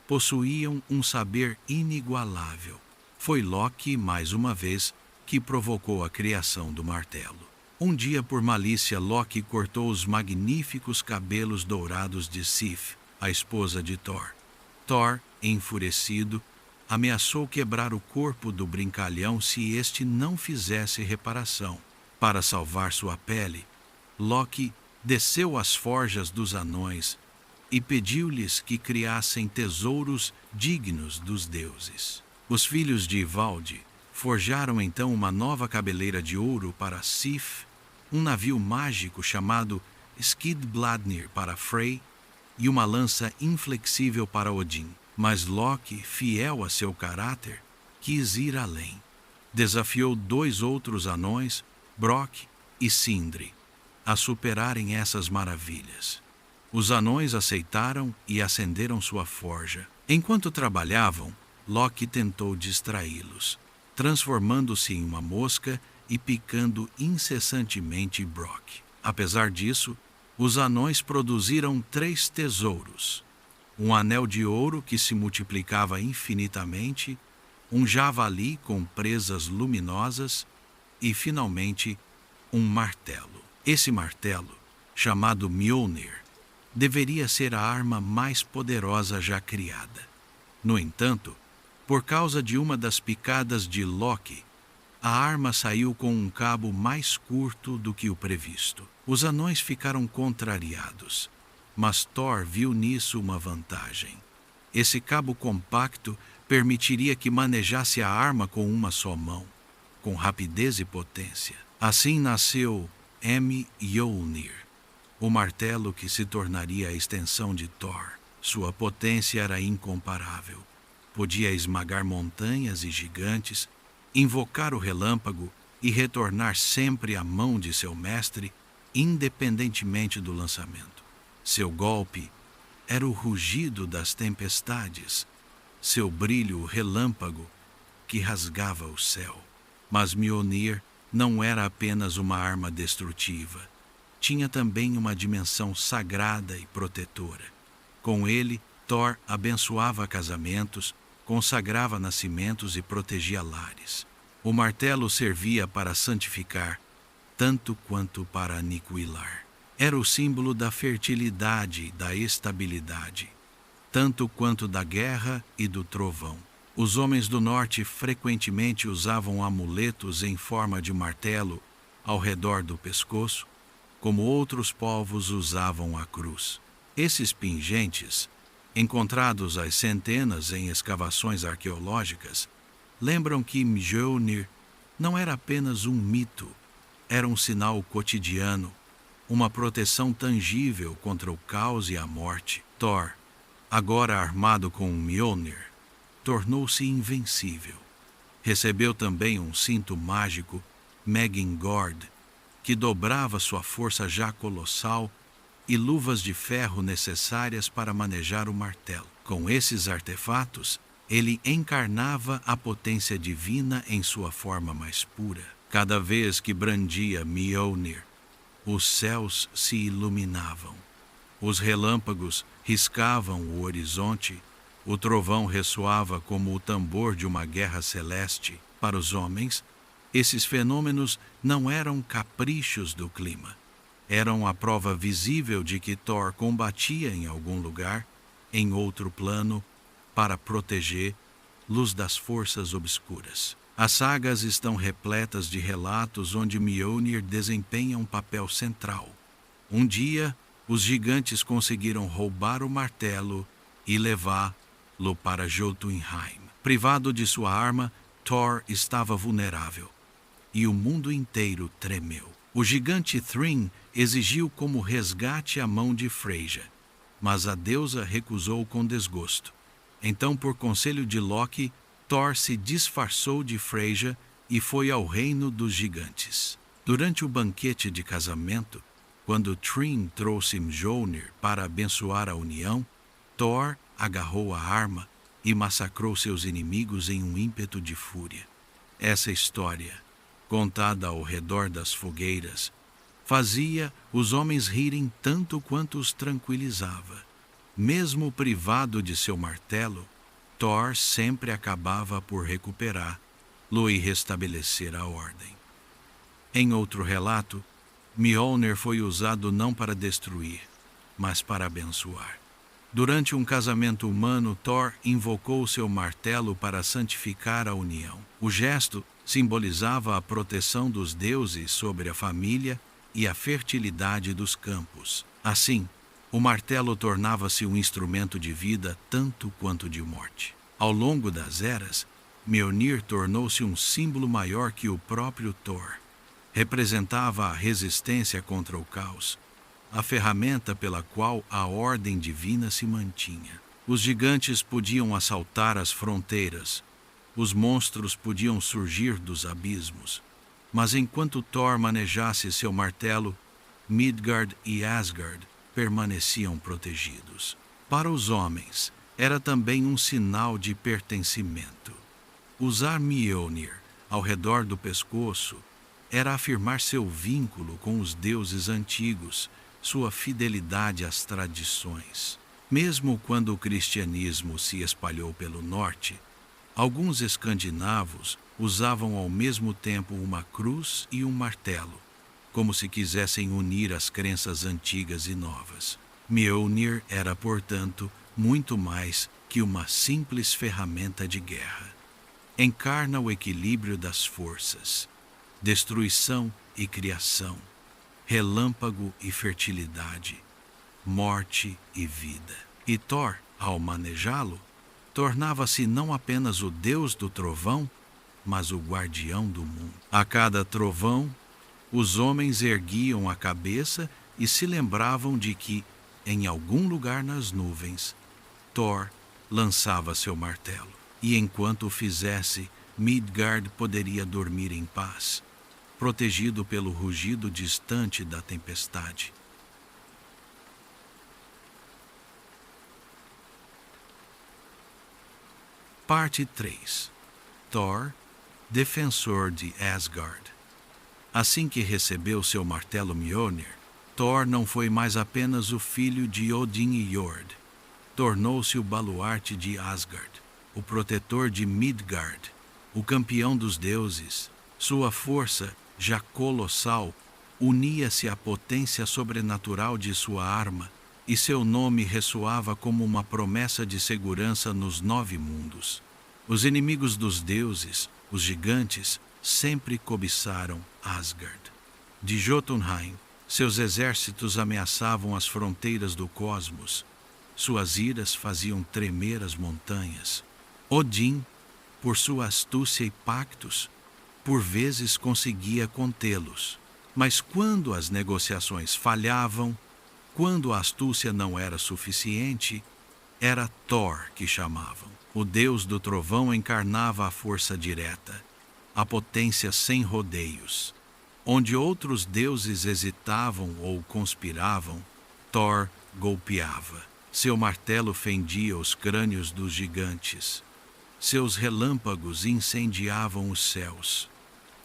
possuíam um saber inigualável. Foi Loki, mais uma vez, que provocou a criação do martelo. Um dia, por malícia, Loki cortou os magníficos cabelos dourados de Sif, a esposa de Thor. Thor, enfurecido, ameaçou quebrar o corpo do brincalhão se este não fizesse reparação. Para salvar sua pele, Loki desceu às forjas dos anões e pediu-lhes que criassem tesouros dignos dos deuses. Os filhos de Ivaldi forjaram então uma nova cabeleira de ouro para Sif, um navio mágico chamado Skidbladnir para Frey e uma lança inflexível para Odin. Mas Loki, fiel a seu caráter, quis ir além. Desafiou 2 outros anões, Brock e Sindri, a superarem essas maravilhas. Os anões aceitaram e acenderam sua forja. Enquanto trabalhavam, Loki tentou distraí-los, transformando-se em uma mosca e picando incessantemente Brock. Apesar disso, os anões produziram 3 tesouros: um anel de ouro que se multiplicava infinitamente, um javali com presas luminosas e, finalmente, um martelo. Esse martelo, chamado Mjolnir, deveria ser a arma mais poderosa já criada. No entanto, por causa de uma das picadas de Loki, a arma saiu com um cabo mais curto do que o previsto. Os anões ficaram contrariados, mas Thor viu nisso uma vantagem. Esse cabo compacto permitiria que manejasse a arma com uma só mão, com rapidez e potência. Assim nasceu Mjolnir, o martelo que se tornaria a extensão de Thor. Sua potência era incomparável. Podia esmagar montanhas e gigantes, invocar o relâmpago e retornar sempre à mão de seu mestre, independentemente do lançamento. Seu golpe era o rugido das tempestades, seu brilho o relâmpago que rasgava o céu. Mas Mjolnir não era apenas uma arma destrutiva. Tinha também uma dimensão sagrada e protetora. Com ele, Thor abençoava casamentos, consagrava nascimentos e protegia lares. O martelo servia para santificar, tanto quanto para aniquilar. Era o símbolo da fertilidade e da estabilidade, tanto quanto da guerra e do trovão. Os homens do norte frequentemente usavam amuletos em forma de martelo ao redor do pescoço, como outros povos usavam a cruz. Esses pingentes, encontrados às centenas em escavações arqueológicas, lembram que Mjolnir não era apenas um mito, era um sinal cotidiano, uma proteção tangível contra o caos e a morte. Thor, agora armado com Mjolnir, tornou-se invencível. Recebeu também um cinto mágico, Megingord, que dobrava sua força já colossal, e luvas de ferro necessárias para manejar o martelo. Com esses artefatos, ele encarnava a potência divina em sua forma mais pura. Cada vez que brandia Mjolnir, os céus se iluminavam. Os relâmpagos riscavam o horizonte, o trovão ressoava como o tambor de uma guerra celeste. Para os homens, esses fenômenos não eram caprichos do clima. Eram a prova visível de que Thor combatia em algum lugar em outro plano, para proteger-los das forças obscuras. As sagas estão repletas de relatos onde Mjolnir desempenha um papel central. Um dia, os gigantes conseguiram roubar o martelo e levá-lo para Jotunheim. Privado de sua arma, Thor estava vulnerável, e o mundo inteiro tremeu. O gigante Thrym exigiu como resgate a mão de Freyja, mas a deusa recusou com desgosto. Então, por conselho de Loki, Thor se disfarçou de Freyja e foi ao reino dos gigantes. Durante o banquete de casamento, quando Thrym trouxe Mjolnir para abençoar a união, Thor agarrou a arma e massacrou seus inimigos em um ímpeto de fúria. Essa história, contada ao redor das fogueiras, fazia os homens rirem tanto quanto os tranquilizava. Mesmo privado de seu martelo, Thor sempre acabava por recuperá-lo e restabelecer a ordem. Em outro relato, Mjolnir foi usado não para destruir, mas para abençoar. Durante um casamento humano, Thor invocou seu martelo para santificar a união. O gesto simbolizava a proteção dos deuses sobre a família e a fertilidade dos campos. Assim, o martelo tornava-se um instrumento de vida tanto quanto de morte. Ao longo das eras, Mjolnir tornou-se um símbolo maior que o próprio Thor. Representava a resistência contra o caos, a ferramenta pela qual a ordem divina se mantinha. Os gigantes podiam assaltar as fronteiras, os monstros podiam surgir dos abismos, mas enquanto Thor manejasse seu martelo, Midgard e Asgard permaneciam protegidos. Para os homens, era também um sinal de pertencimento. Usar Mjolnir ao redor do pescoço era afirmar seu vínculo com os deuses antigos, sua fidelidade às tradições. Mesmo quando o cristianismo se espalhou pelo norte, alguns escandinavos usavam ao mesmo tempo uma cruz e um martelo, como se quisessem unir as crenças antigas e novas. Mjolnir era, portanto, muito mais que uma simples ferramenta de guerra. Encarna o equilíbrio das forças, destruição e criação, relâmpago e fertilidade, morte e vida. E Thor, ao manejá-lo, tornava-se não apenas o deus do trovão, mas o guardião do mundo. A cada trovão, os homens erguiam a cabeça e se lembravam de que, em algum lugar nas nuvens, Thor lançava seu martelo. E enquanto o fizesse, Midgard poderia dormir em paz, protegido pelo rugido distante da tempestade. Parte 3. Thor, defensor de Asgard. Assim que recebeu seu martelo Mjolnir, Thor não foi mais apenas o filho de Odin e Jord. Tornou-se o baluarte de Asgard, o protetor de Midgard, o campeão dos deuses. Sua força, já colossal, unia-se à potência sobrenatural de sua arma, e seu nome ressoava como uma promessa de segurança nos 9 mundos. Os inimigos dos deuses, os gigantes, sempre cobiçaram Asgard. De Jotunheim, seus exércitos ameaçavam as fronteiras do cosmos. Suas iras faziam tremer as montanhas. Odin, por sua astúcia e pactos, por vezes conseguia contê-los. Mas quando as negociações falhavam, quando a astúcia não era suficiente, era Thor que chamavam. O deus do trovão encarnava a força direta, a potência sem rodeios. Onde outros deuses hesitavam ou conspiravam, Thor golpeava. Seu martelo fendia os crânios dos gigantes. Seus relâmpagos incendiavam os céus,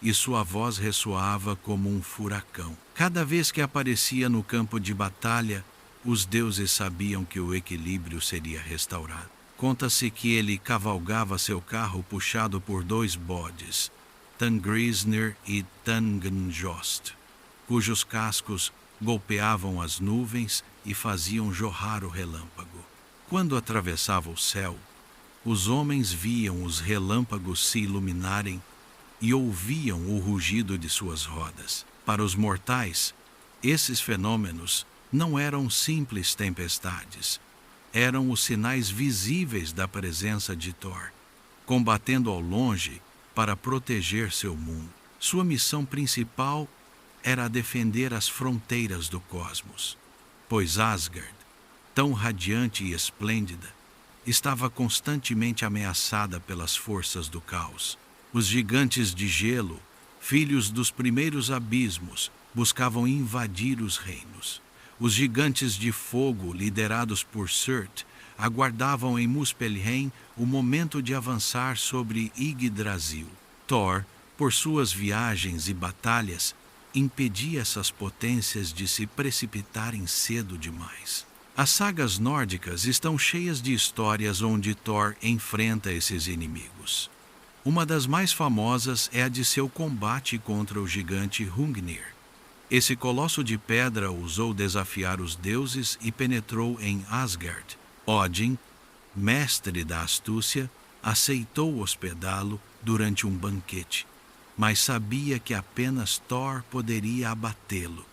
e sua voz ressoava como um furacão. Cada vez que aparecia no campo de batalha, os deuses sabiam que o equilíbrio seria restaurado. Conta-se que ele cavalgava seu carro puxado por 2 bodes, Tangrisnir e Tangnjost, cujos cascos golpeavam as nuvens e faziam jorrar o relâmpago. Quando atravessava o céu, os homens viam os relâmpagos se iluminarem e ouviam o rugido de suas rodas. Para os mortais, esses fenômenos não eram simples tempestades. Eram os sinais visíveis da presença de Thor, combatendo ao longe para proteger seu mundo. Sua missão principal era defender as fronteiras do cosmos, pois Asgard, tão radiante e esplêndida, estava constantemente ameaçada pelas forças do caos. Os gigantes de gelo, filhos dos primeiros abismos, buscavam invadir os reinos. Os gigantes de fogo, liderados por Surt, aguardavam em Muspelheim o momento de avançar sobre Yggdrasil. Thor, por suas viagens e batalhas, impedia essas potências de se precipitarem cedo demais. As sagas nórdicas estão cheias de histórias onde Thor enfrenta esses inimigos. Uma das mais famosas é a de seu combate contra o gigante Hrungnir. Esse colosso de pedra ousou desafiar os deuses e penetrou em Asgard. Odin, mestre da astúcia, aceitou hospedá-lo durante um banquete, mas sabia que apenas Thor poderia abatê-lo.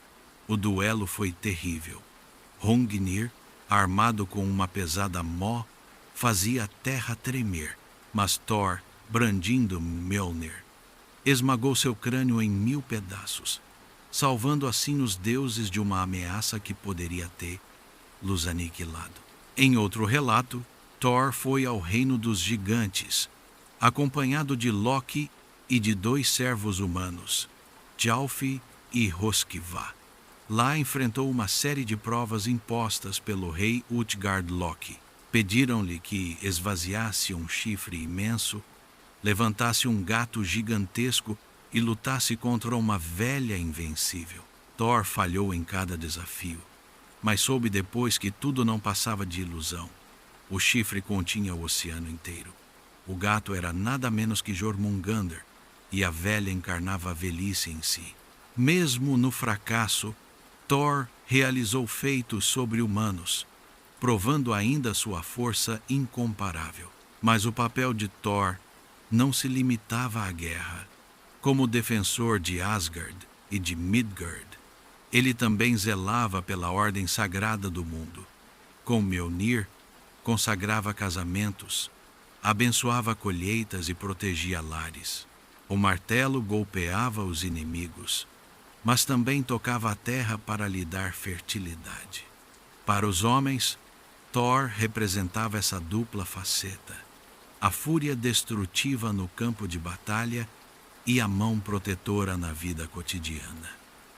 O duelo foi terrível. Hrungnir, armado com uma pesada mó, fazia a terra tremer, mas Thor, brandindo Mjolnir, esmagou seu crânio em 1000 pedaços, salvando assim os deuses de uma ameaça que poderia tê-los aniquilado. Em outro relato, Thor foi ao reino dos gigantes, acompanhado de Loki e de 2 servos humanos, Thjalfi e Hroskva. Lá enfrentou uma série de provas impostas pelo rei Utgard-Loki. Pediram-lhe que esvaziasse um chifre imenso, levantasse um gato gigantesco e lutasse contra uma velha invencível. Thor falhou em cada desafio, mas soube depois que tudo não passava de ilusão. O chifre continha o oceano inteiro. O gato era nada menos que Jormungandr, e a velha encarnava a velhice em si. Mesmo no fracasso, Thor realizou feitos sobre-humanos, provando ainda sua força incomparável. Mas o papel de Thor não se limitava à guerra. Como defensor de Asgard e de Midgard, ele também zelava pela ordem sagrada do mundo. Com Mjolnir, consagrava casamentos, abençoava colheitas e protegia lares. O martelo golpeava os inimigos, mas também tocava a terra para lhe dar fertilidade. Para os homens, Thor representava essa dupla faceta: a fúria destrutiva no campo de batalha e a mão protetora na vida cotidiana.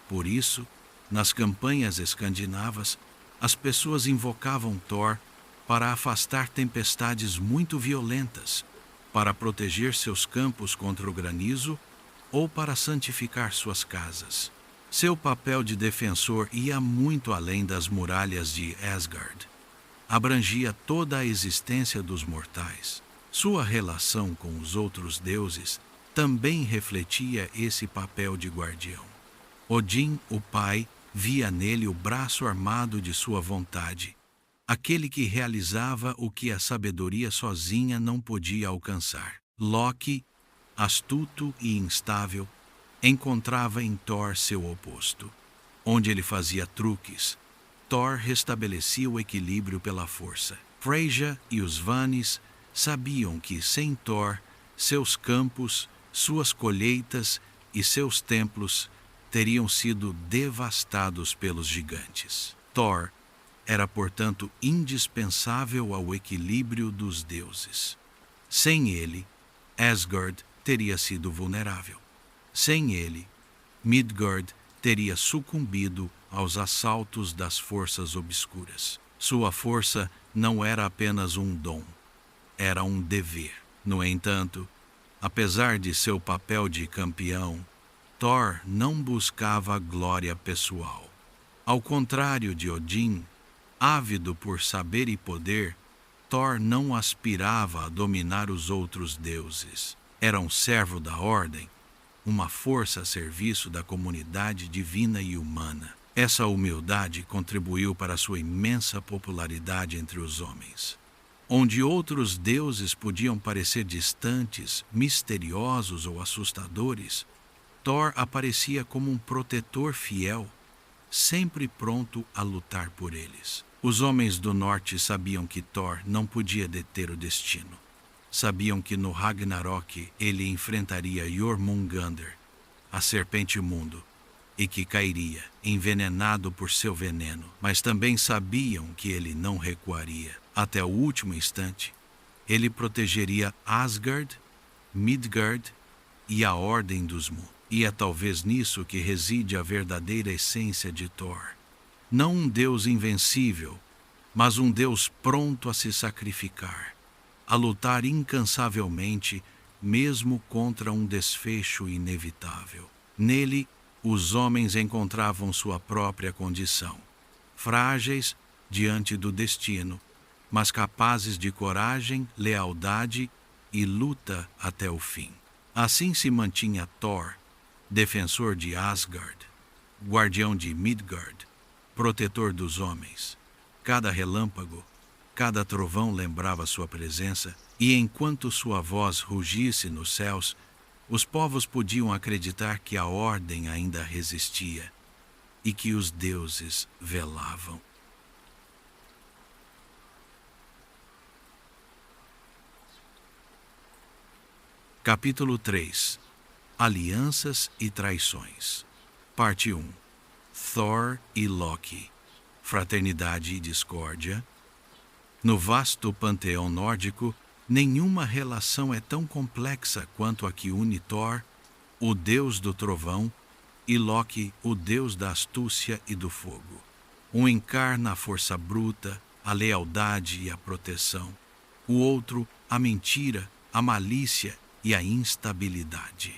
Por isso, nas campanhas escandinavas, as pessoas invocavam Thor para afastar tempestades muito violentas, para proteger seus campos contra o granizo ou para santificar suas casas. Seu papel de defensor ia muito além das muralhas de Asgard. Abrangia toda a existência dos mortais. Sua relação com os outros deuses também refletia esse papel de guardião. Odin, o pai, via nele o braço armado de sua vontade, aquele que realizava o que a sabedoria sozinha não podia alcançar. Loki, astuto e instável, encontrava em Thor seu oposto. Onde ele fazia truques, Thor restabelecia o equilíbrio pela força. Freyja e os Vannis sabiam que sem Thor, seus campos, suas colheitas e seus templos teriam sido devastados pelos gigantes. Thor era, portanto, indispensável ao equilíbrio dos deuses. Sem ele, Asgard teria sido vulnerável. Sem ele, Midgard teria sucumbido aos assaltos das forças obscuras. Sua força não era apenas um dom, era um dever. No entanto, apesar de seu papel de campeão, Thor não buscava glória pessoal. Ao contrário de Odin, ávido por saber e poder, Thor não aspirava a dominar os outros deuses. Era um servo da ordem, uma força a serviço da comunidade divina e humana. Essa humildade contribuiu para sua imensa popularidade entre os homens. Onde outros deuses podiam parecer distantes, misteriosos ou assustadores, Thor aparecia como um protetor fiel, sempre pronto a lutar por eles. Os homens do norte sabiam que Thor não podia deter o destino. Sabiam que no Ragnarok ele enfrentaria Jormungandr, a serpente imundo, e que cairia, envenenado por seu veneno, mas também sabiam que ele não recuaria. Até o último instante, ele protegeria Asgard, Midgard e a Ordem dos Mu. E é talvez nisso que reside a verdadeira essência de Thor. Não um Deus invencível, mas um Deus pronto a se sacrificar, a lutar incansavelmente, mesmo contra um desfecho inevitável. Nele, os homens encontravam sua própria condição, frágeis diante do destino, mas capazes de coragem, lealdade e luta até o fim. Assim se mantinha Thor, defensor de Asgard, guardião de Midgard, protetor dos homens. Cada relâmpago, cada trovão lembrava sua presença, e enquanto sua voz rugisse nos céus, os povos podiam acreditar que a ordem ainda resistia e que os deuses velavam. Capítulo 3. Alianças e traições. Parte 1. Thor e Loki. Fraternidade e discórdia. No vasto panteão nórdico, nenhuma relação é tão complexa quanto a que une Thor, o deus do trovão, e Loki, o deus da astúcia e do fogo. Um encarna a força bruta, a lealdade e a proteção. O outro, a mentira, a malícia e a instabilidade.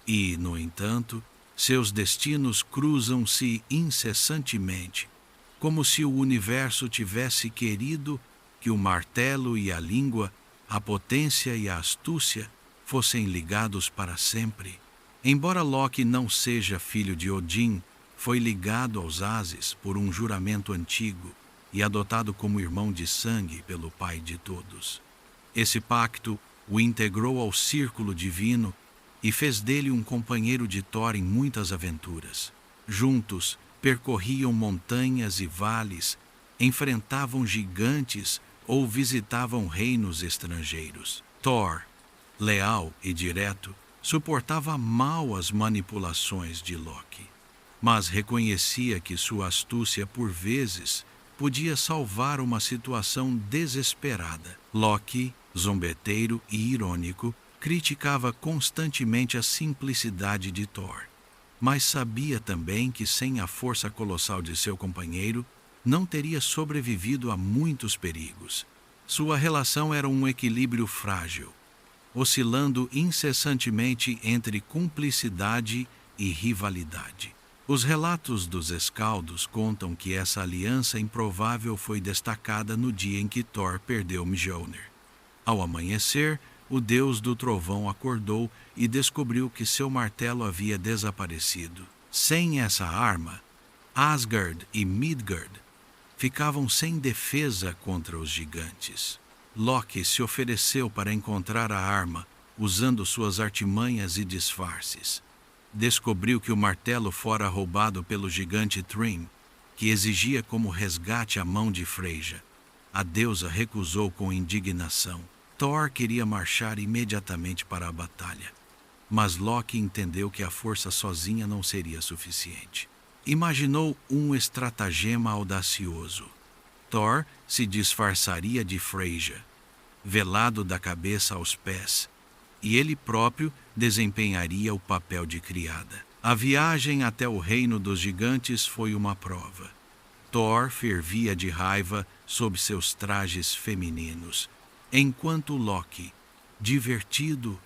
E, no entanto, seus destinos cruzam-se incessantemente, como se o universo tivesse querido que o martelo e a língua, a potência e a astúcia fossem ligados para sempre. Embora Loki não seja filho de Odin, foi ligado aos Ases por um juramento antigo e adotado como irmão de sangue pelo pai de todos. Esse pacto o integrou ao círculo divino e fez dele um companheiro de Thor em muitas aventuras. Juntos, percorriam montanhas e vales, enfrentavam gigantes ou visitavam reinos estrangeiros. Thor, leal e direto, suportava mal as manipulações de Loki, mas reconhecia que sua astúcia por vezes podia salvar uma situação desesperada. Loki, zombeteiro e irônico, criticava constantemente a simplicidade de Thor, mas sabia também que sem a força colossal de seu companheiro, não teria sobrevivido a muitos perigos. Sua relação era um equilíbrio frágil, oscilando incessantemente entre cumplicidade e rivalidade. Os relatos dos escaldos contam que essa aliança improvável foi destacada no dia em que Thor perdeu Mjolnir. Ao amanhecer, o deus do trovão acordou e descobriu que seu martelo havia desaparecido. Sem essa arma, Asgard e Midgard ficavam sem defesa contra os gigantes. Loki se ofereceu para encontrar a arma, usando suas artimanhas e disfarces. Descobriu que o martelo fora roubado pelo gigante Thrym, que exigia como resgate a mão de Freyja. A deusa recusou com indignação. Thor queria marchar imediatamente para a batalha, mas Loki entendeu que a força sozinha não seria suficiente. Imaginou um estratagema audacioso. Thor se disfarçaria de Freyja, velado da cabeça aos pés, e ele próprio desempenharia o papel de criada. A viagem até o reino dos gigantes foi uma prova. Thor fervia de raiva sob seus trajes femininos, enquanto Loki, divertido,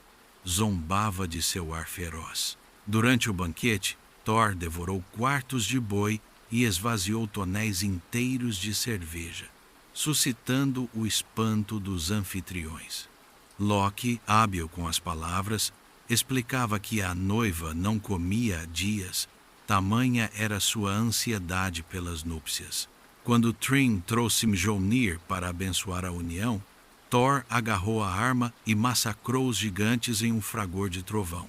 zombava de seu ar feroz. Durante o banquete, Thor devorou quartos de boi e esvaziou tonéis inteiros de cerveja, suscitando o espanto dos anfitriões. Loki, hábil com as palavras, explicava que a noiva não comia há dias, tamanha era sua ansiedade pelas núpcias. Quando Thrym trouxe Mjolnir para abençoar a união, Thor agarrou a arma e massacrou os gigantes em um fragor de trovão.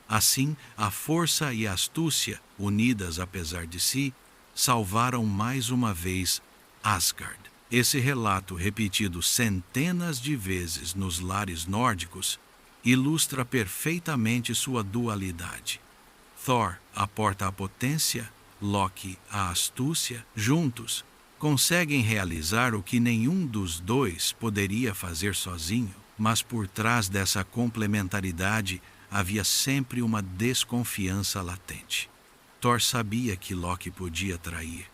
Assim, a força e a astúcia, unidas apesar de si, salvaram mais uma vez Asgard. Esse relato, repetido centenas de vezes nos lares nórdicos, ilustra perfeitamente sua dualidade. Thor aporta a potência, Loki a astúcia, juntos conseguem realizar o que nenhum dos dois poderia fazer sozinho, mas por trás dessa complementaridade havia sempre uma desconfiança latente. Thor sabia que Loki podia trair,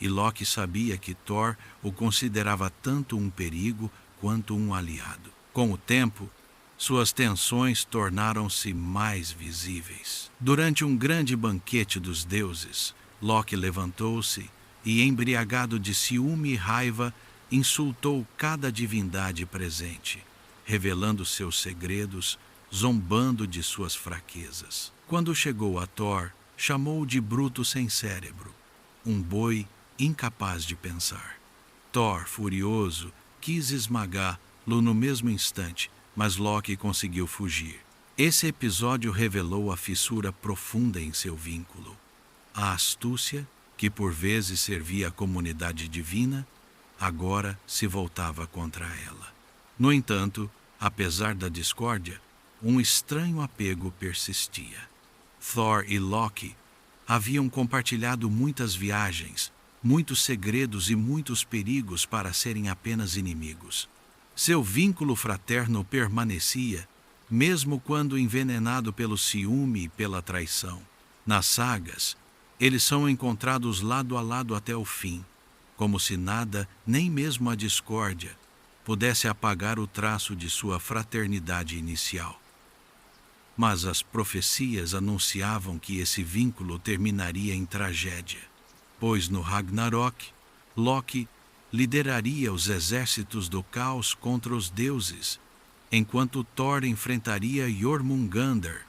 e Loki sabia que Thor o considerava tanto um perigo quanto um aliado. Com o tempo, suas tensões tornaram-se mais visíveis. Durante um grande banquete dos deuses, Loki levantou-se e, embriagado de ciúme e raiva, insultou cada divindade presente, revelando seus segredos, zombando de suas fraquezas. Quando chegou a Thor, chamou-o de bruto sem cérebro, um boi incapaz de pensar. Thor, furioso, quis esmagá-lo no mesmo instante, mas Loki conseguiu fugir. Esse episódio revelou a fissura profunda em seu vínculo. A astúcia, que por vezes servia à comunidade divina, agora se voltava contra ela. No entanto, apesar da discórdia, um estranho apego persistia. Thor e Loki haviam compartilhado muitas viagens, muitos segredos e muitos perigos para serem apenas inimigos. Seu vínculo fraterno permanecia, mesmo quando envenenado pelo ciúme e pela traição. Nas sagas, eles são encontrados lado a lado até o fim, como se nada, nem mesmo a discórdia, pudesse apagar o traço de sua fraternidade inicial. Mas as profecias anunciavam que esse vínculo terminaria em tragédia, pois no Ragnarok, Loki lideraria os exércitos do caos contra os deuses, enquanto Thor enfrentaria Jormungandr,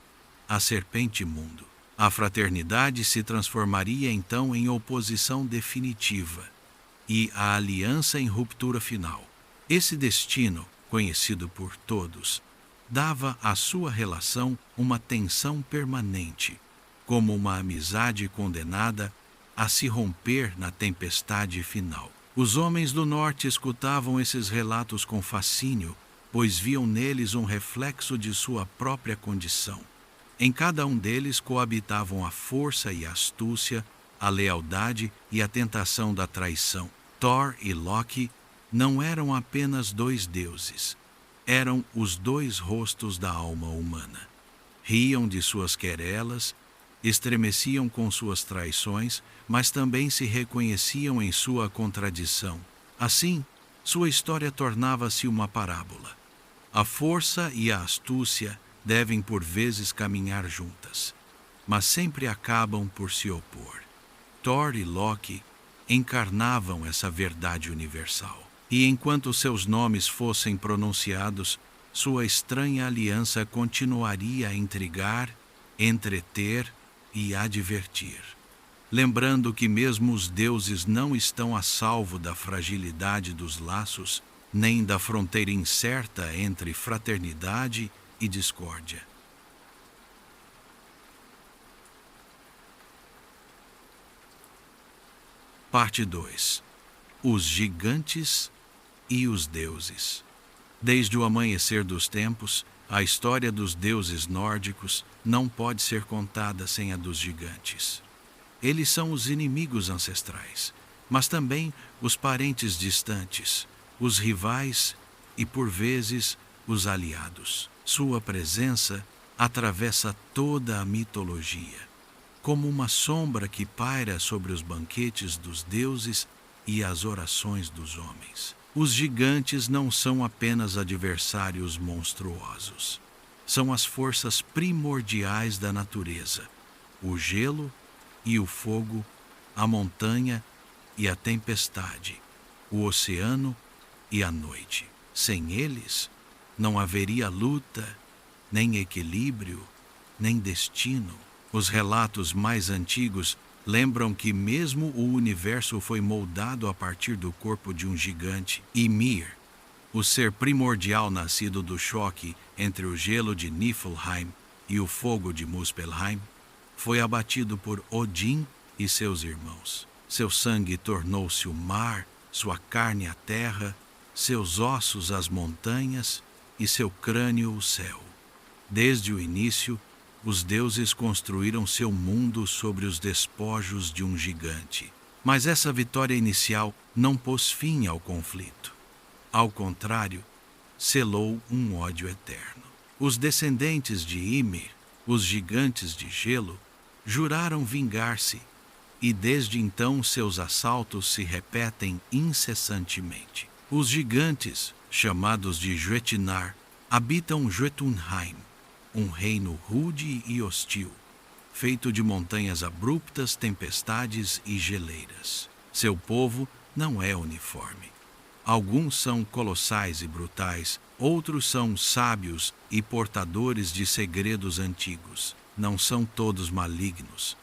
a serpente imundo. A fraternidade se transformaria então em oposição definitiva e a aliança em ruptura final. Esse destino, conhecido por todos, dava à sua relação uma tensão permanente, como uma amizade condenada a se romper na tempestade final. Os homens do norte escutavam esses relatos com fascínio, pois viam neles um reflexo de sua própria condição. Em cada um deles coabitavam a força e a astúcia, a lealdade e a tentação da traição. Thor e Loki não eram apenas dois deuses, eram os dois rostos da alma humana. Riam de suas querelas, estremeciam com suas traições, mas também se reconheciam em sua contradição. Assim, sua história tornava-se uma parábola. A força e a astúcia devem por vezes caminhar juntas, mas sempre acabam por se opor. Thor e Loki encarnavam essa verdade universal. E enquanto seus nomes fossem pronunciados, sua estranha aliança continuaria a intrigar, entreter e advertir. Lembrando que mesmo os deuses não estão a salvo da fragilidade dos laços, nem da fronteira incerta entre fraternidade e discórdia. Parte 2. Os gigantes e os deuses. Desde o amanhecer dos tempos, a história dos deuses nórdicos não pode ser contada sem a dos gigantes. Eles são os inimigos ancestrais, mas também os parentes distantes, os rivais e, por vezes, os aliados. Sua presença atravessa toda a mitologia, como uma sombra que paira sobre os banquetes dos deuses e as orações dos homens. Os gigantes não são apenas adversários monstruosos. São as forças primordiais da natureza, o gelo e o fogo, a montanha e a tempestade, o oceano e a noite. Sem eles, não haveria luta, nem equilíbrio, nem destino. Os relatos mais antigos lembram que mesmo o universo foi moldado a partir do corpo de um gigante, Ymir, o ser primordial nascido do choque entre o gelo de Niflheim e o fogo de Muspelheim, foi abatido por Odin e seus irmãos. Seu sangue tornou-se o mar, sua carne a terra, seus ossos as montanhas e seu crânio o céu. Desde o início, os deuses construíram seu mundo sobre os despojos de um gigante. Mas essa vitória inicial não pôs fim ao conflito. Ao contrário, selou um ódio eterno. Os descendentes de Ymir, os gigantes de gelo, juraram vingar-se, e desde então seus assaltos se repetem incessantemente. Os gigantes, chamados de Jotnar, habitam Jotunheim, um reino rude e hostil, feito de montanhas abruptas, tempestades e geleiras. Seu povo não é uniforme. Alguns são colossais e brutais, outros são sábios e portadores de segredos antigos. Não são todos malignos,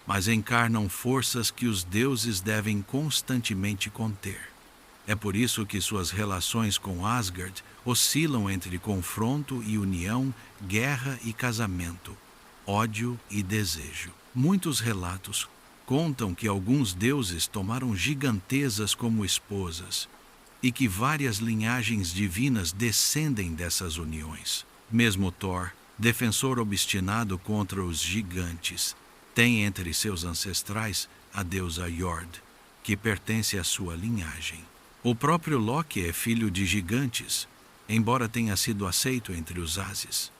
mas encarnam forças que os deuses devem constantemente conter. É por isso que suas relações com Asgard oscilam entre confronto e união, guerra e casamento, ódio e desejo. Muitos relatos contam que alguns deuses tomaram gigantesas como esposas e que várias linhagens divinas descendem dessas uniões. Mesmo Thor, defensor obstinado contra os gigantes, tem entre seus ancestrais a deusa Jord, que pertence à sua linhagem. O próprio Loki é filho de gigantes, embora tenha sido aceito entre os Ases.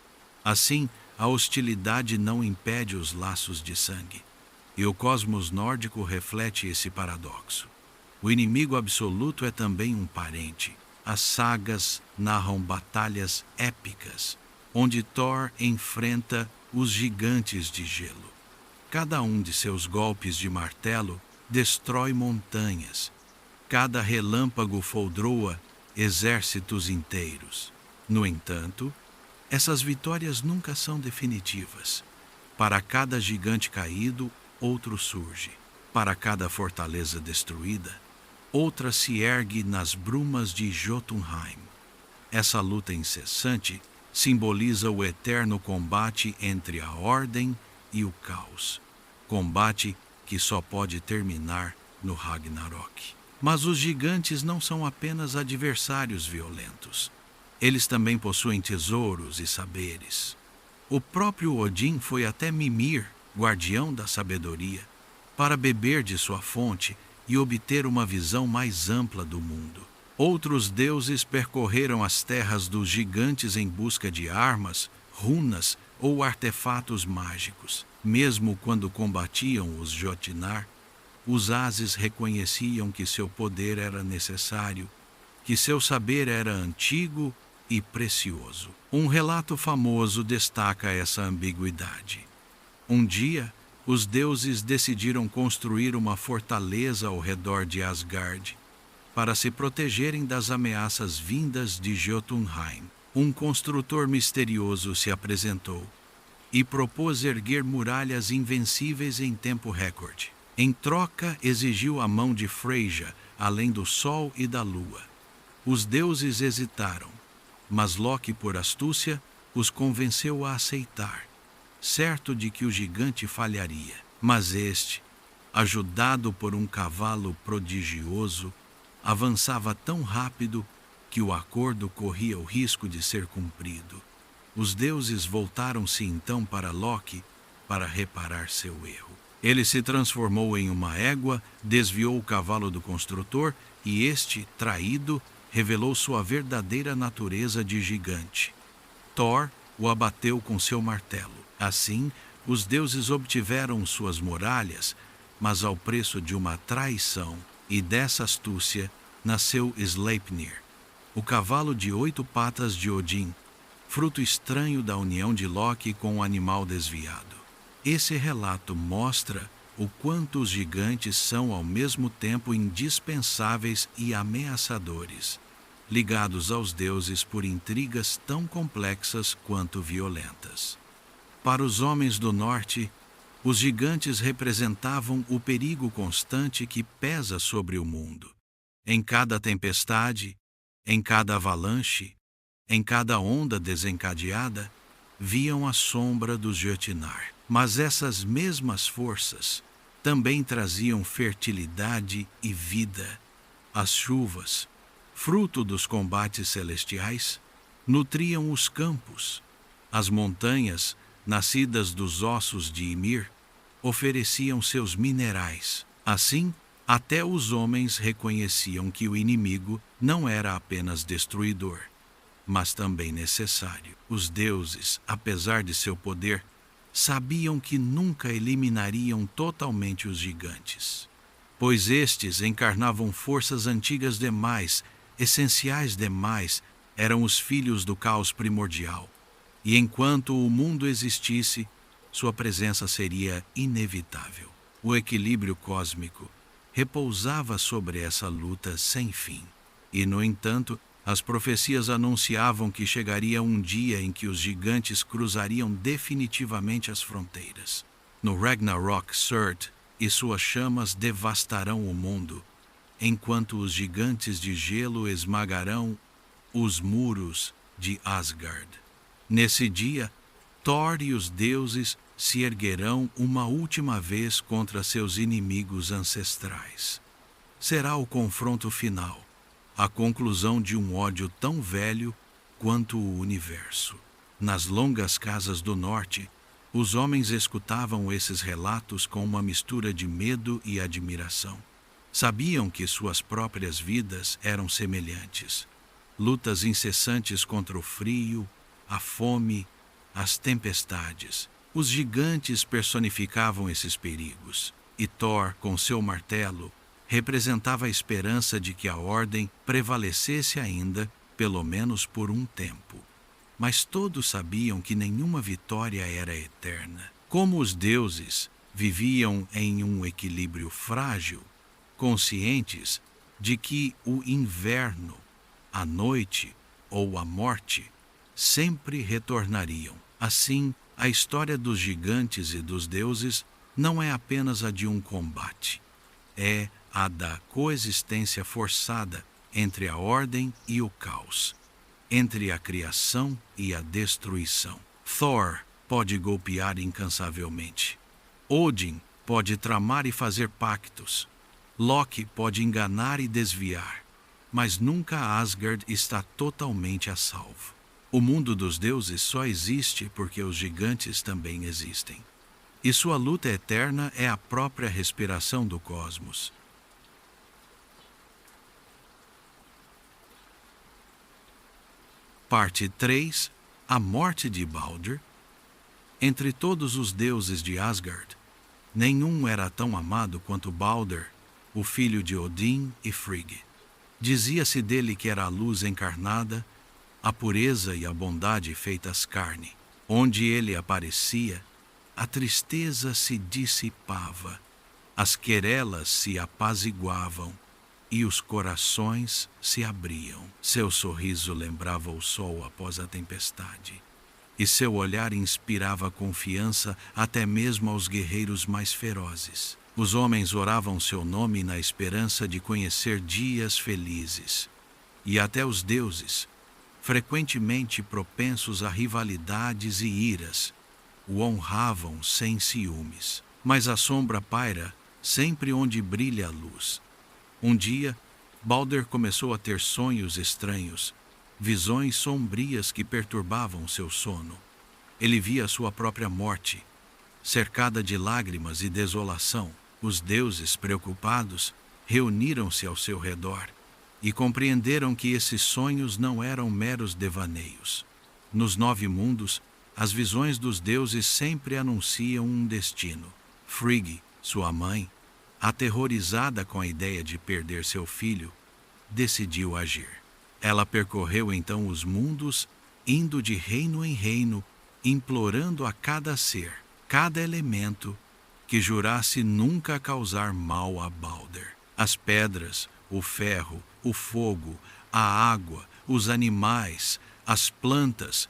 Assim, a hostilidade não impede os laços de sangue, e o cosmos nórdico reflete esse paradoxo. O inimigo absoluto é também um parente. As sagas narram batalhas épicas, onde Thor enfrenta os gigantes de gelo. Cada um de seus golpes de martelo destrói montanhas. Cada relâmpago foldroa exércitos inteiros. No entanto, essas vitórias nunca são definitivas. Para cada gigante caído, outro surge. Para cada fortaleza destruída, outra se ergue nas brumas de Jotunheim. Essa luta incessante simboliza o eterno combate entre a ordem e o caos. Combate que só pode terminar no Ragnarok. Mas os gigantes não são apenas adversários violentos. Eles também possuem tesouros e saberes. O próprio Odin foi até Mimir, guardião da sabedoria, para beber de sua fonte e obter uma visão mais ampla do mundo. Outros deuses percorreram as terras dos gigantes em busca de armas, runas ou artefatos mágicos. Mesmo quando combatiam os Jotnar, os Ases reconheciam que seu poder era necessário, que seu saber era antigo e precioso. Um relato famoso destaca essa ambiguidade. Um dia, os deuses decidiram construir uma fortaleza ao redor de Asgard, para se protegerem das ameaças vindas de Jotunheim. Um construtor misterioso se apresentou e propôs erguer muralhas invencíveis em tempo recorde. Em troca, exigiu a mão de Freyja, além do sol e da lua. Os deuses hesitaram, mas Loki, por astúcia, os convenceu a aceitar, certo de que o gigante falharia. Mas este, ajudado por um cavalo prodigioso, avançava tão rápido que o acordo corria o risco de ser cumprido. Os deuses voltaram-se então para Loki para reparar seu erro. Ele se transformou em uma égua, desviou o cavalo do construtor e este, traído, revelou sua verdadeira natureza de gigante. Thor o abateu com seu martelo. Assim, os deuses obtiveram suas muralhas, mas ao preço de uma traição, e dessa astúcia nasceu Sleipnir, o cavalo de 8 patas de Odin, fruto estranho da união de Loki com o animal desviado. Esse relato mostra o quanto os gigantes são ao mesmo tempo indispensáveis e ameaçadores, ligados aos deuses por intrigas tão complexas quanto violentas. Para os homens do norte, Os gigantes representavam o perigo constante que pesa sobre o mundo. Em cada tempestade, em cada avalanche, em cada onda desencadeada, viam a sombra do Jötnar. Mas essas mesmas forças também traziam fertilidade e vida. As chuvas, fruto dos combates celestiais, nutriam os campos. As montanhas, nascidas dos ossos de Ymir, ofereciam seus minerais. Assim, até os homens reconheciam que o inimigo não era apenas destruidor, mas também necessário. Os deuses, apesar de seu poder, sabiam que nunca eliminariam totalmente os gigantes, pois estes encarnavam forças antigas demais, essenciais demais, eram os filhos do caos primordial. E enquanto o mundo existisse, sua presença seria inevitável. O equilíbrio cósmico repousava sobre essa luta sem fim. E, no entanto, as profecias anunciavam que chegaria um dia em que os gigantes cruzariam definitivamente as fronteiras. No Ragnarok, Surd e suas chamas devastarão o mundo, enquanto os gigantes de gelo esmagarão os muros de Asgard. Nesse dia, Thor e os deuses se erguerão uma última vez contra seus inimigos ancestrais. Será o confronto final, a conclusão de um ódio tão velho quanto o universo. Nas longas casas do norte, os homens escutavam esses relatos com uma mistura de medo e admiração. Sabiam que suas próprias vidas eram semelhantes. Lutas incessantes contra o frio, a fome, as tempestades. Os gigantes personificavam esses perigos, e Thor, com seu martelo, representava a esperança de que a ordem prevalecesse ainda, pelo menos por um tempo. Mas todos sabiam que nenhuma vitória era eterna. Como os deuses viviam em um equilíbrio frágil, conscientes de que o inverno, a noite ou a morte sempre retornariam. Assim, a história dos gigantes e dos deuses não é apenas a de um combate. É a da coexistência forçada entre a ordem e o caos, entre a criação e a destruição. Thor pode golpear incansavelmente. Odin pode tramar e fazer pactos. Loki pode enganar e desviar. Mas nunca Asgard está totalmente a salvo. O mundo dos deuses só existe porque os gigantes também existem. E sua luta eterna é a própria respiração do cosmos. Parte 3. A morte de Baldur. Entre todos os deuses de Asgard, nenhum era tão amado quanto Baldur, o filho de Odin e Frigg. Dizia-se dele que era a luz encarnada, a pureza e a bondade feitas carne. Onde ele aparecia, a tristeza se dissipava, as querelas se apaziguavam e os corações se abriam. Seu sorriso lembrava o sol após a tempestade, e seu olhar inspirava confiança até mesmo aos guerreiros mais ferozes. Os homens oravam seu nome na esperança de conhecer dias felizes, e até os deuses, frequentemente propensos a rivalidades e iras, o honravam sem ciúmes. Mas a sombra paira sempre onde brilha a luz. Um dia, Baldur começou a ter sonhos estranhos, visões sombrias que perturbavam seu sono. Ele via sua própria morte, cercada de lágrimas e desolação. Os deuses, preocupados, reuniram-se ao seu redor e compreenderam que esses sonhos não eram meros devaneios. Nos 9 mundos, as visões dos deuses sempre anunciam um destino. Frigg, sua mãe, aterrorizada com a ideia de perder seu filho, decidiu agir. Ela percorreu então os mundos, indo de reino em reino, implorando a cada ser, cada elemento, que jurasse nunca causar mal a Baldur. As pedras, o ferro, o fogo, a água, os animais, as plantas,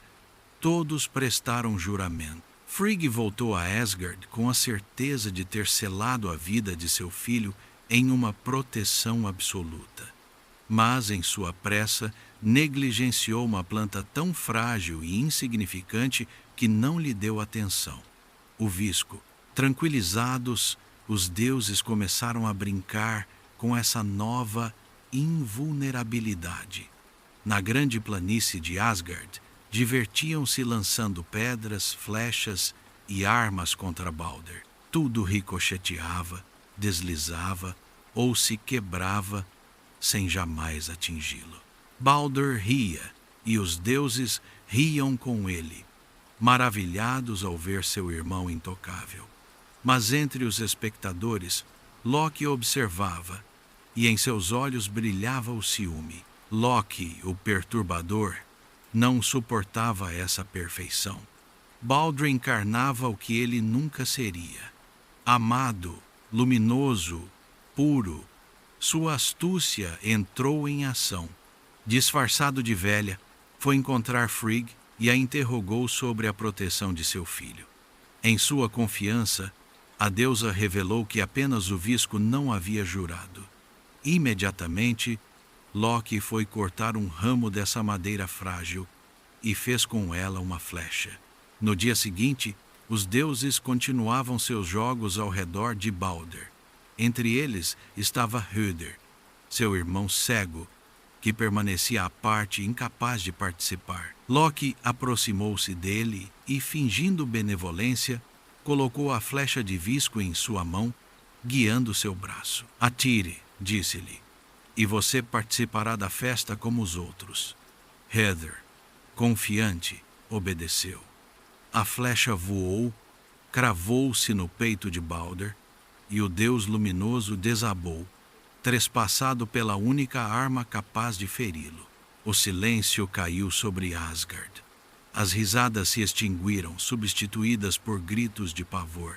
todos prestaram juramento. Frigg voltou a Asgard com a certeza de ter selado a vida de seu filho em uma proteção absoluta. Mas, em sua pressa, negligenciou uma planta tão frágil e insignificante que não lhe deu atenção. O visco. Tranquilizados, os deuses começaram a brincar com essa nova invulnerabilidade. Na grande planície de Asgard, divertiam-se lançando pedras, flechas e armas contra Balder. Tudo ricocheteava, deslizava ou se quebrava sem jamais atingi-lo. Balder ria, e os deuses riam com ele, maravilhados ao ver seu irmão intocável. Mas entre os espectadores, Loki observava, e em seus olhos brilhava o ciúme. Loki, o perturbador, não suportava essa perfeição. Balder encarnava o que ele nunca seria. Amado, luminoso, puro, sua astúcia entrou em ação. Disfarçado de velha, foi encontrar Frigg e a interrogou sobre a proteção de seu filho. Em sua confiança, a deusa revelou que apenas o visco não havia jurado. Imediatamente, Loki foi cortar um ramo dessa madeira frágil e fez com ela uma flecha. No dia seguinte, os deuses continuavam seus jogos ao redor de Balder. Entre eles estava Höder, seu irmão cego, que permanecia à parte, incapaz de participar. Loki aproximou-se dele e, fingindo benevolência, colocou a flecha de visco em sua mão, guiando seu braço. Atire, disse-lhe, e você participará da festa como os outros. Höder, confiante, obedeceu. A flecha voou, cravou-se no peito de Balder, e o deus luminoso desabou, trespassado pela única arma capaz de feri-lo. O silêncio caiu sobre Asgard. As risadas se extinguiram, substituídas por gritos de pavor.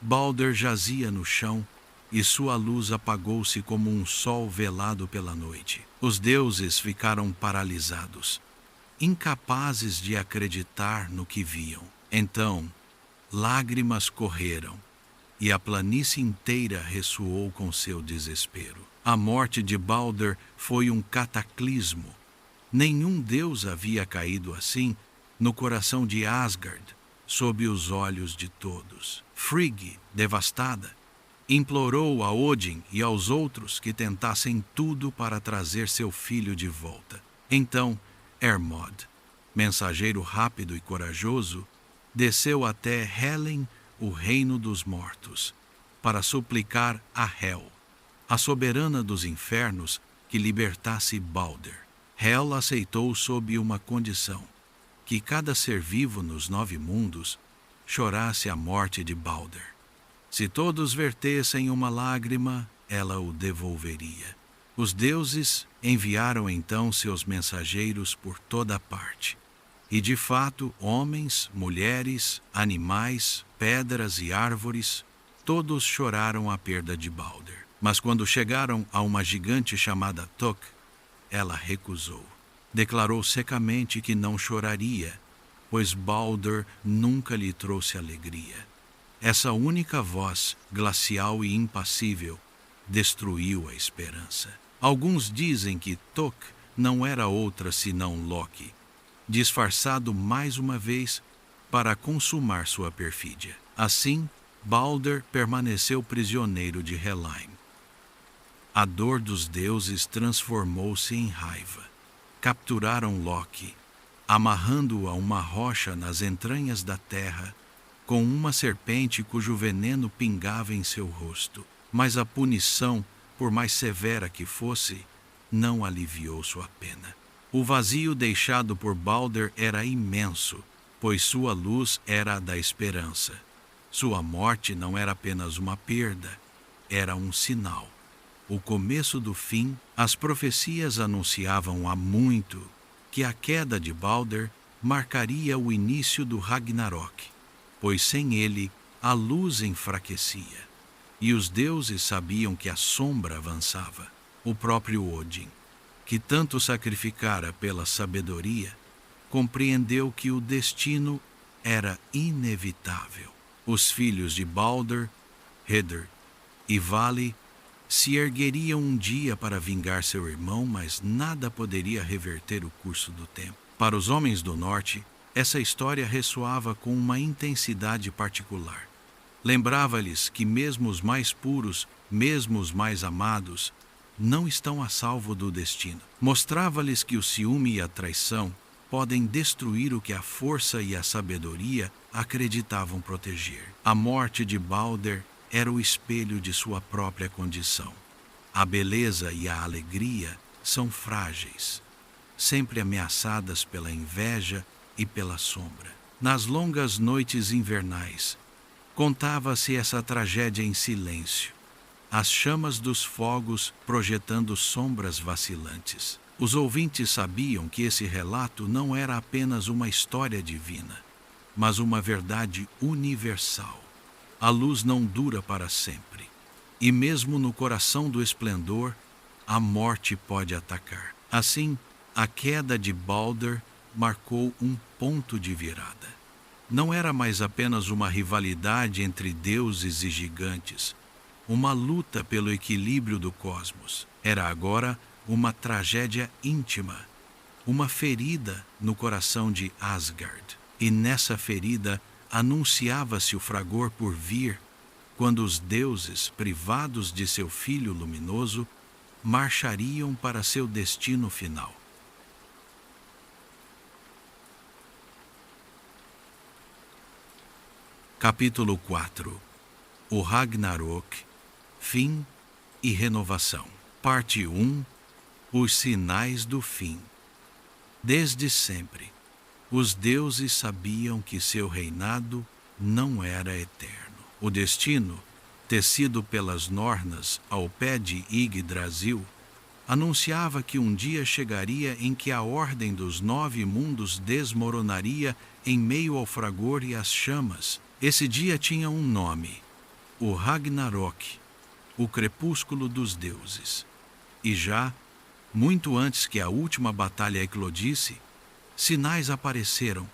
Balder jazia no chão, e sua luz apagou-se como um sol velado pela noite. Os deuses ficaram paralisados, incapazes de acreditar no que viam. Então, lágrimas correram, e a planície inteira ressoou com seu desespero. A morte de Balder foi um cataclismo. Nenhum deus havia caído assim no coração de Asgard, sob os olhos de todos. Frigg, devastada, implorou a Odin e aos outros que tentassem tudo para trazer seu filho de volta. Então, Hermod, mensageiro rápido e corajoso, desceu até Helen, o reino dos mortos, para suplicar a Hel, a soberana dos infernos, que libertasse Balder. Hel aceitou sob uma condição: que cada ser vivo nos 9 mundos chorasse a morte de Balder. Se todos vertessem uma lágrima, ela o devolveria. Os deuses enviaram então seus mensageiros por toda parte. E de fato, homens, mulheres, animais, pedras e árvores, todos choraram a perda de Balder. Mas quando chegaram a uma gigante chamada Tok, ela recusou. Declarou secamente que não choraria, pois Balder nunca lhe trouxe alegria. Essa única voz, glacial e impassível, destruiu a esperança. Alguns dizem que Tok não era outra senão Loki, disfarçado mais uma vez para consumar sua perfídia. Assim, Balder permaneceu prisioneiro de Helheim. A dor dos deuses transformou-se em raiva. Capturaram Loki, amarrando-o a uma rocha nas entranhas da terra, com uma serpente cujo veneno pingava em seu rosto. Mas a punição, por mais severa que fosse, não aliviou sua pena. O vazio deixado por Balder era imenso, pois sua luz era a da esperança. Sua morte não era apenas uma perda, era um sinal. O começo do fim. As profecias anunciavam há muito que a queda de Balder marcaria o início do Ragnarok, pois sem ele a luz enfraquecia. E os deuses sabiam que a sombra avançava. O próprio Odin, que tanto sacrificara pela sabedoria, compreendeu que o destino era inevitável. Os filhos de Balder, Heder e Vali se ergueriam um dia para vingar seu irmão, mas nada poderia reverter o curso do tempo. Para os homens do norte, essa história ressoava com uma intensidade particular. Lembrava-lhes que mesmo os mais puros, mesmo os mais amados, não estão a salvo do destino. Mostrava-lhes que o ciúme e a traição podem destruir o que a força e a sabedoria acreditavam proteger. A morte de Balder era o espelho de sua própria condição. A beleza e a alegria são frágeis, sempre ameaçadas pela inveja e pela sombra. Nas longas noites invernais, contava-se essa tragédia em silêncio, as chamas dos fogos projetando sombras vacilantes. Os ouvintes sabiam que esse relato não era apenas uma história divina, mas uma verdade universal. A luz não dura para sempre, e mesmo no coração do esplendor, a morte pode atacar. Assim, a queda de Balder marcou um ponto de virada. Não era mais apenas uma rivalidade entre deuses e gigantes, uma luta pelo equilíbrio do cosmos. Era agora uma tragédia íntima, uma ferida no coração de Asgard. E nessa ferida anunciava-se o fragor por vir, quando os deuses, privados de seu filho luminoso, marchariam para seu destino final. Capítulo 4. O Ragnarok, fim e renovação. Parte 1. Os sinais do fim. Desde sempre, os deuses sabiam que seu reinado não era eterno. O destino, tecido pelas Nornas ao pé de Yggdrasil, anunciava que um dia chegaria em que a ordem dos 9 mundos desmoronaria em meio ao fragor e às chamas. Esse dia tinha um nome: o Ragnarok, o crepúsculo dos deuses. E já, muito antes que a última batalha eclodisse, sinais apareceram,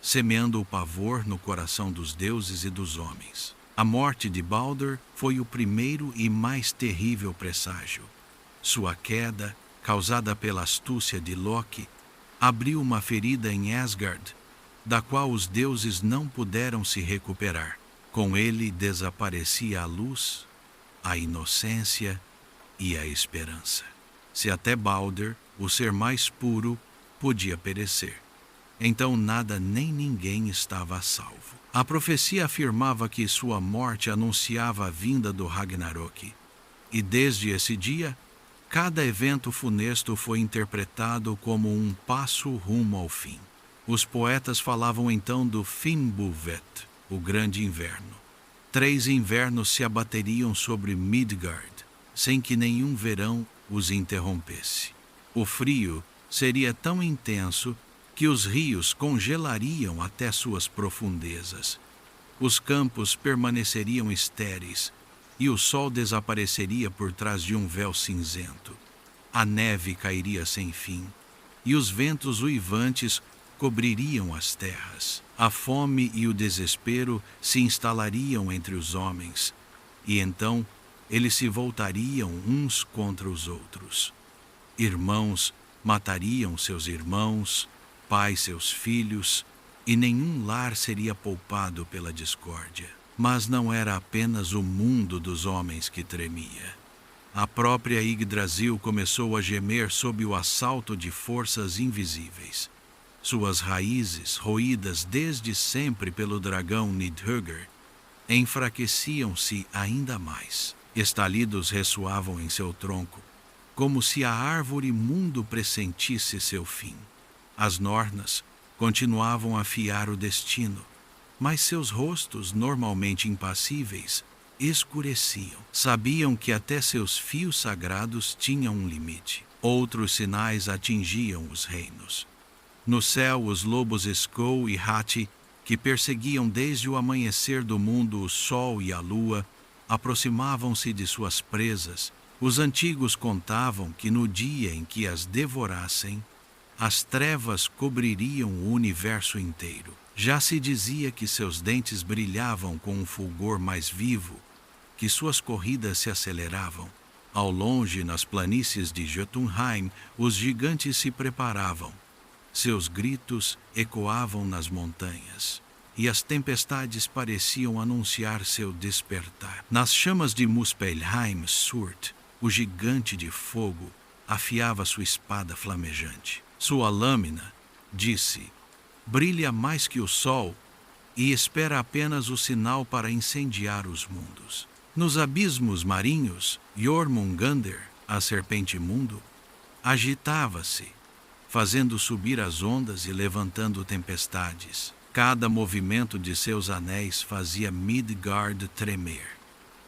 semeando o pavor no coração dos deuses e dos homens. A morte de Balder foi o primeiro e mais terrível presságio. Sua queda, causada pela astúcia de Loki, abriu uma ferida em Asgard, da qual os deuses não puderam se recuperar. Com ele desaparecia a luz, a inocência e a esperança. Se até Balder, o ser mais puro, podia perecer, então nada nem ninguém estava a salvo. A profecia afirmava que sua morte anunciava a vinda do Ragnarok, e desde esse dia, cada evento funesto foi interpretado como um passo rumo ao fim. Os poetas falavam então do Fimbulvet, o grande inverno. 3 invernos se abateriam sobre Midgard, sem que nenhum verão os interrompesse. O frio seria tão intenso que os rios congelariam até suas profundezas. Os campos permaneceriam estéreis e o sol desapareceria por trás de um véu cinzento. A neve cairia sem fim e os ventos uivantes cobririam as terras. A fome e o desespero se instalariam entre os homens, e então eles se voltariam uns contra os outros. Irmãos matariam seus irmãos, pais seus filhos, e nenhum lar seria poupado pela discórdia. Mas não era apenas o mundo dos homens que tremia. A própria Yggdrasil começou a gemer sob o assalto de forças invisíveis. Suas raízes, roídas desde sempre pelo dragão Nidhöggr, enfraqueciam-se ainda mais. Estalidos ressoavam em seu tronco, como se a árvore mundo pressentisse seu fim. As Nornas continuavam a fiar o destino, mas seus rostos, normalmente impassíveis, escureciam. Sabiam que até seus fios sagrados tinham um limite. Outros sinais atingiam os reinos. No céu, os lobos Skoll e Hati, que perseguiam desde o amanhecer do mundo o sol e a lua, aproximavam-se de suas presas. Os antigos contavam que no dia em que as devorassem, as trevas cobririam o universo inteiro. Já se dizia que seus dentes brilhavam com um fulgor mais vivo, que suas corridas se aceleravam. Ao longe, nas planícies de Jotunheim, os gigantes se preparavam. Seus gritos ecoavam nas montanhas, e as tempestades pareciam anunciar seu despertar. Nas chamas de Muspelheim, Surt, o gigante de fogo, afiava sua espada flamejante. Sua lâmina, disse, brilha mais que o sol e espera apenas o sinal para incendiar os mundos. Nos abismos marinhos, Jormungandr, a serpente imundo, agitava-se, fazendo subir as ondas e levantando tempestades. Cada movimento de seus anéis fazia Midgard tremer.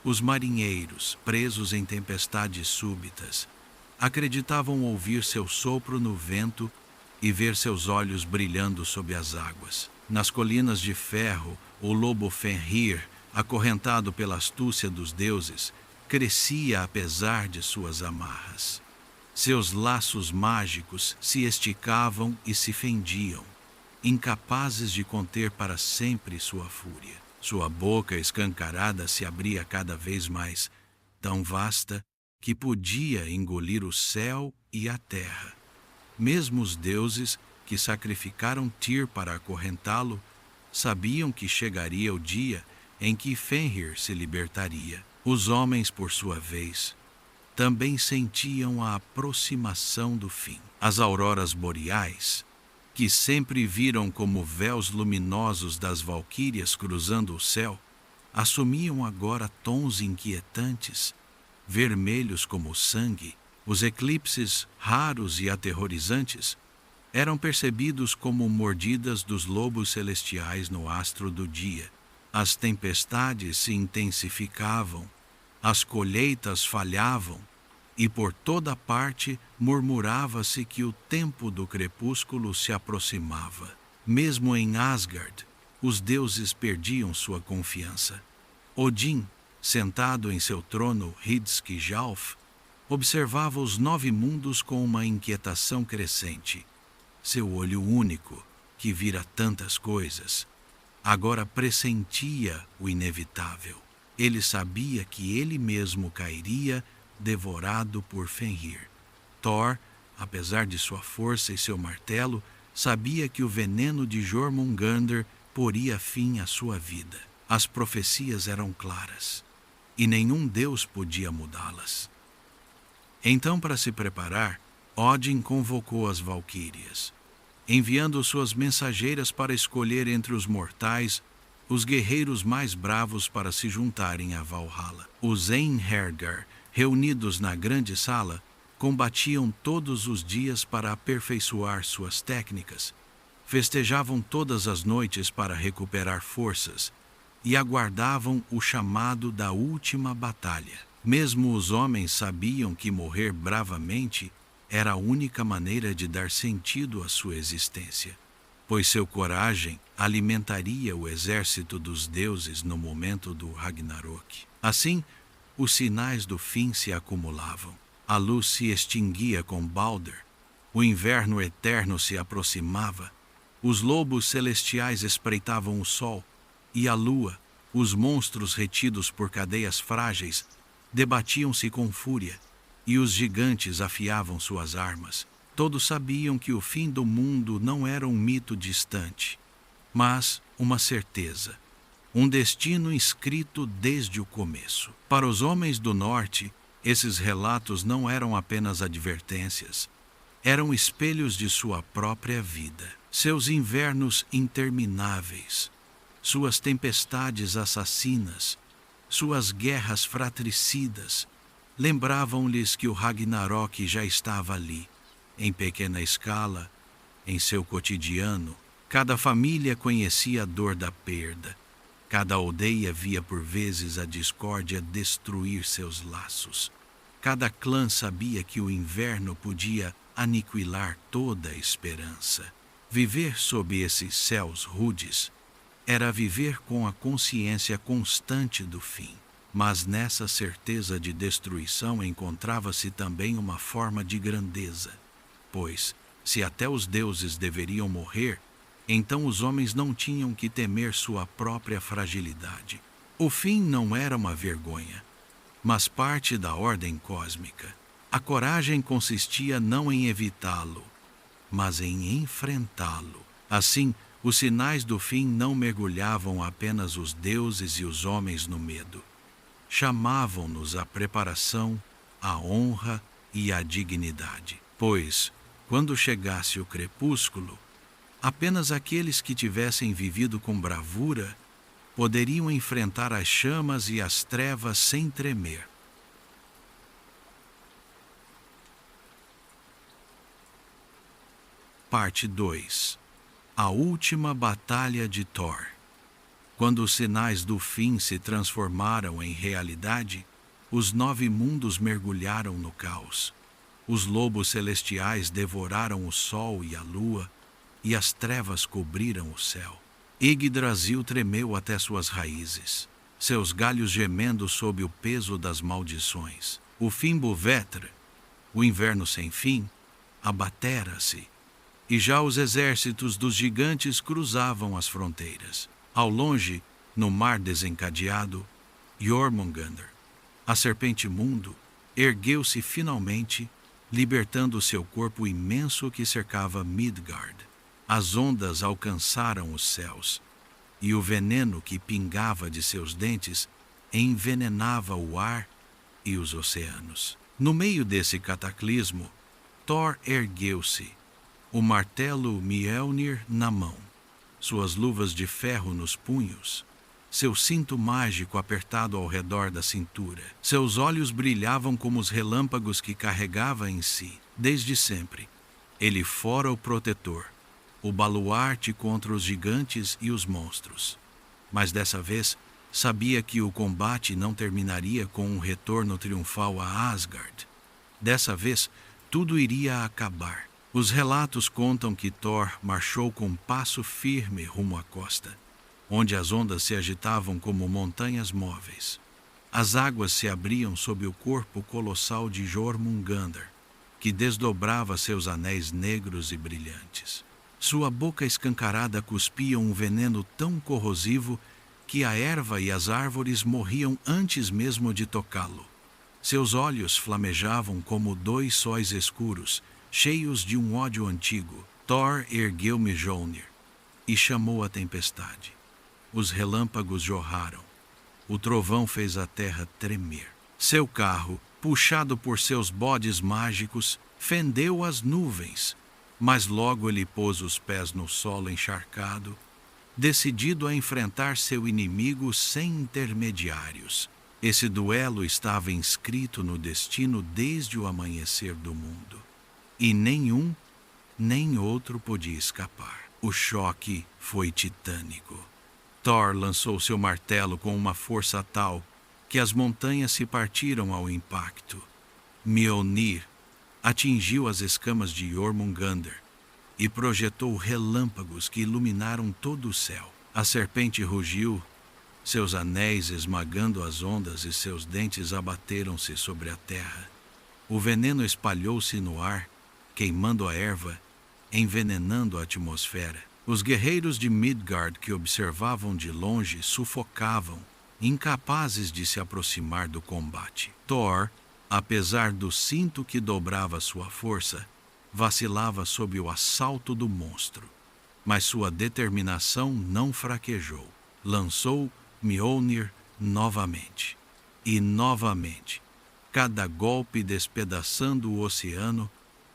Os marinheiros, presos em tempestades súbitas, acreditavam ouvir seu sopro no vento e ver seus olhos brilhando sob as águas. Nas colinas de ferro, o lobo Fenrir, acorrentado pela astúcia dos deuses, crescia apesar de suas amarras. Seus laços mágicos se esticavam e se fendiam, incapazes de conter para sempre sua fúria. Sua boca escancarada se abria cada vez mais, tão vasta que podia engolir o céu e a terra. Mesmo os deuses, que sacrificaram Tyr para acorrentá-lo, sabiam que chegaria o dia em que Fenrir se libertaria. Os homens, por sua vez, também sentiam a aproximação do fim. As auroras boreais, que sempre viram como véus luminosos das valquírias cruzando o céu, assumiam agora tons inquietantes, vermelhos como sangue. Os eclipses, raros e aterrorizantes, eram percebidos como mordidas dos lobos celestiais no astro do dia. As tempestades se intensificavam, as colheitas falhavam, e por toda parte murmurava-se que o tempo do crepúsculo se aproximava. Mesmo em Asgard, os deuses perdiam sua confiança. Odin, sentado em seu trono Hridskjalf, observava os 9 mundos com uma inquietação crescente. Seu olho único, que vira tantas coisas, agora pressentia o inevitável. Ele sabia que ele mesmo cairia devorado por Fenrir. Thor, apesar de sua força e seu martelo, sabia que o veneno de Jormungandr poria fim à sua vida. As profecias eram claras, e nenhum deus podia mudá-las. Então, para se preparar, Odin convocou as valquírias, enviando suas mensageiras para escolher entre os mortais os guerreiros mais bravos para se juntarem a Valhalla. Os Einherjar, reunidos na grande sala, combatiam todos os dias para aperfeiçoar suas técnicas, festejavam todas as noites para recuperar forças e aguardavam o chamado da última batalha. Mesmo os homens sabiam que morrer bravamente era a única maneira de dar sentido à sua existência, pois seu coragem alimentaria o exército dos deuses no momento do Ragnarok. Assim, os sinais do fim se acumulavam. A luz se extinguia com Balder, o inverno eterno se aproximava, os lobos celestiais espreitavam o sol, e a lua, os monstros retidos por cadeias frágeis, debatiam-se com fúria, e os gigantes afiavam suas armas. Todos sabiam que o fim do mundo não era um mito distante, mas uma certeza, um destino escrito desde o começo. Para os homens do norte, esses relatos não eram apenas advertências, eram espelhos de sua própria vida. Seus invernos intermináveis, suas tempestades assassinas, suas guerras fratricidas, lembravam-lhes que o Ragnarok já estava ali, em pequena escala, em seu cotidiano. Cada família conhecia a dor da perda, cada aldeia via por vezes a discórdia destruir seus laços. Cada clã sabia que o inverno podia aniquilar toda a esperança. Viver sob esses céus rudes era viver com a consciência constante do fim. Mas nessa certeza de destruição encontrava-se também uma forma de grandeza, pois, se até os deuses deveriam morrer, então os homens não tinham que temer sua própria fragilidade. O fim não era uma vergonha, mas parte da ordem cósmica. A coragem consistia não em evitá-lo, mas em enfrentá-lo. Assim, os sinais do fim não mergulhavam apenas os deuses e os homens no medo. Chamavam-nos à preparação, à honra e à dignidade. Pois, quando chegasse o crepúsculo, apenas aqueles que tivessem vivido com bravura poderiam enfrentar as chamas e as trevas sem tremer. Parte 2. A última batalha de Thor. Quando os sinais do fim se transformaram em realidade, os 9 mundos mergulharam no caos. Os lobos celestiais devoraram o sol e a lua, e as trevas cobriram o céu. Yggdrasil tremeu até suas raízes, seus galhos gemendo sob o peso das maldições. O Fimbulvetre, o inverno sem fim, abatera-se, e já os exércitos dos gigantes cruzavam as fronteiras. Ao longe, no mar desencadeado, Jormungandr, a serpente mundo, ergueu-se finalmente, libertando seu corpo imenso que cercava Midgard. As ondas alcançaram os céus, e o veneno que pingava de seus dentes envenenava o ar e os oceanos. No meio desse cataclismo, Thor ergueu-se, o martelo Mjolnir na mão, suas luvas de ferro nos punhos, seu cinto mágico apertado ao redor da cintura. Seus olhos brilhavam como os relâmpagos que carregava em si. Desde sempre, ele fora o protetor, o baluarte contra os gigantes e os monstros. Mas dessa vez, sabia que o combate não terminaria com um retorno triunfal a Asgard. Dessa vez, tudo iria acabar. Os relatos contam que Thor marchou com passo firme rumo à costa, onde as ondas se agitavam como montanhas móveis. As águas se abriam sob o corpo colossal de Jormungandr, que desdobrava seus anéis negros e brilhantes. Sua boca escancarada cuspia um veneno tão corrosivo que a erva e as árvores morriam antes mesmo de tocá-lo. Seus olhos flamejavam como 2 sóis escuros, cheios de um ódio antigo. Thor ergueu Mjolnir e chamou a tempestade. Os relâmpagos jorraram. O trovão fez a terra tremer. Seu carro, puxado por seus bodes mágicos, fendeu as nuvens, mas logo ele pôs os pés no solo encharcado, decidido a enfrentar seu inimigo sem intermediários. Esse duelo estava inscrito no destino desde o amanhecer do mundo, e nenhum nem outro podia escapar. O choque foi titânico. Thor lançou seu martelo com uma força tal que as montanhas se partiram ao impacto. Mjolnir atingiu as escamas de Jormungandr e projetou relâmpagos que iluminaram todo o céu. A serpente rugiu, seus anéis esmagando as ondas e seus dentes abateram-se sobre a terra. O veneno espalhou-se no ar, queimando a erva, envenenando a atmosfera. Os guerreiros de Midgard que observavam de longe sufocavam, incapazes de se aproximar do combate. Thor, apesar do cinto que dobrava sua força, vacilava sob o assalto do monstro. Mas sua determinação não fraquejou. Lançou Mjolnir novamente. E novamente, cada golpe despedaçando o oceano,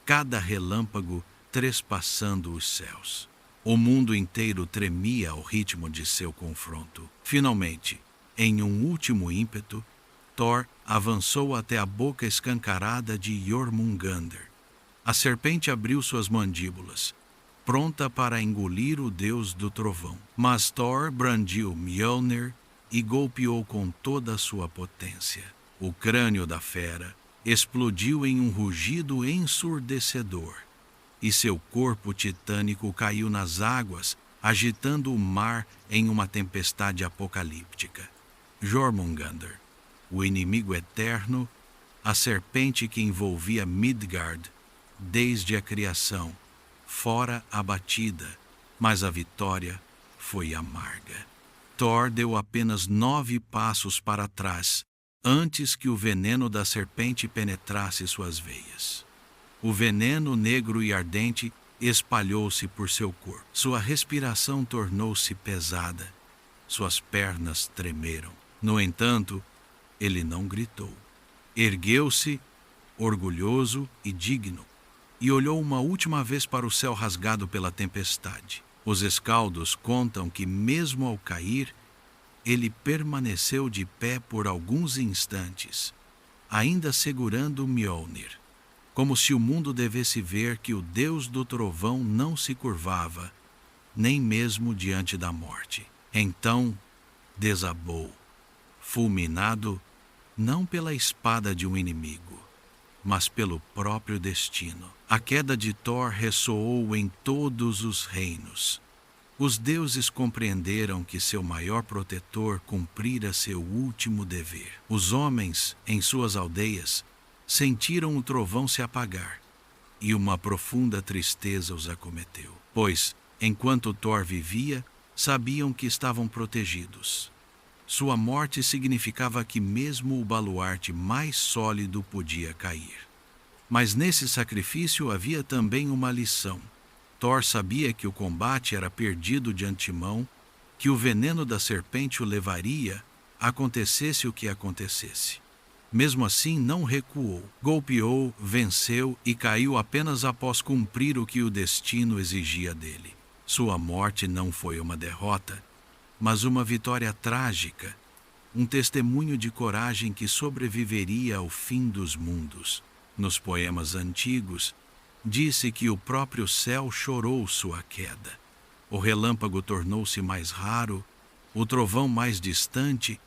cada relâmpago trespassando os céus. O mundo inteiro tremia ao ritmo de seu confronto. Finalmente, em um último ímpeto, Thor avançou até a boca escancarada de Jormungandr. A serpente abriu suas mandíbulas, pronta para engolir o deus do trovão. Mas Thor brandiu Mjolnir e golpeou com toda a sua potência. O crânio da fera explodiu em um rugido ensurdecedor, e seu corpo titânico caiu nas águas, agitando o mar em uma tempestade apocalíptica. Jormungandr, o inimigo eterno, a serpente que envolvia Midgard desde a criação, fora abatida mas a vitória foi amarga. Thor deu apenas 9 passos para trás, antes que o veneno da serpente penetrasse suas veias. O veneno negro e ardente espalhou-se por seu corpo. Sua respiração tornou-se pesada. Suas pernas tremeram. No entanto, ele não gritou. Ergueu-se, orgulhoso e digno, e olhou uma última vez para o céu rasgado pela tempestade. Os escaldos contam que, mesmo ao cair, ele permaneceu de pé por alguns instantes, ainda segurando Mjolnir, como se o mundo devesse ver que o Deus do trovão não se curvava, nem mesmo diante da morte. Então desabou, fulminado não pela espada de um inimigo, mas pelo próprio destino. A queda de Thor ressoou em todos os reinos. Os deuses compreenderam que seu maior protetor cumprira seu último dever. Os homens, em suas aldeias, sentiram o trovão se apagar, e uma profunda tristeza os acometeu, pois, enquanto Thor vivia, sabiam que estavam protegidos. Sua morte significava que mesmo o baluarte mais sólido podia cair. Mas nesse sacrifício havia também uma lição. Thor sabia que o combate era perdido de antemão, que o veneno da serpente o levaria, acontecesse o que acontecesse. Mesmo assim, não recuou, golpeou, venceu e caiu apenas após cumprir o que o destino exigia dele. Sua morte não foi uma derrota, mas uma vitória trágica, um testemunho de coragem que sobreviveria ao fim dos mundos. Nos poemas antigos, disse que o próprio céu chorou sua queda. O relâmpago tornou-se mais raro, o trovão mais distante,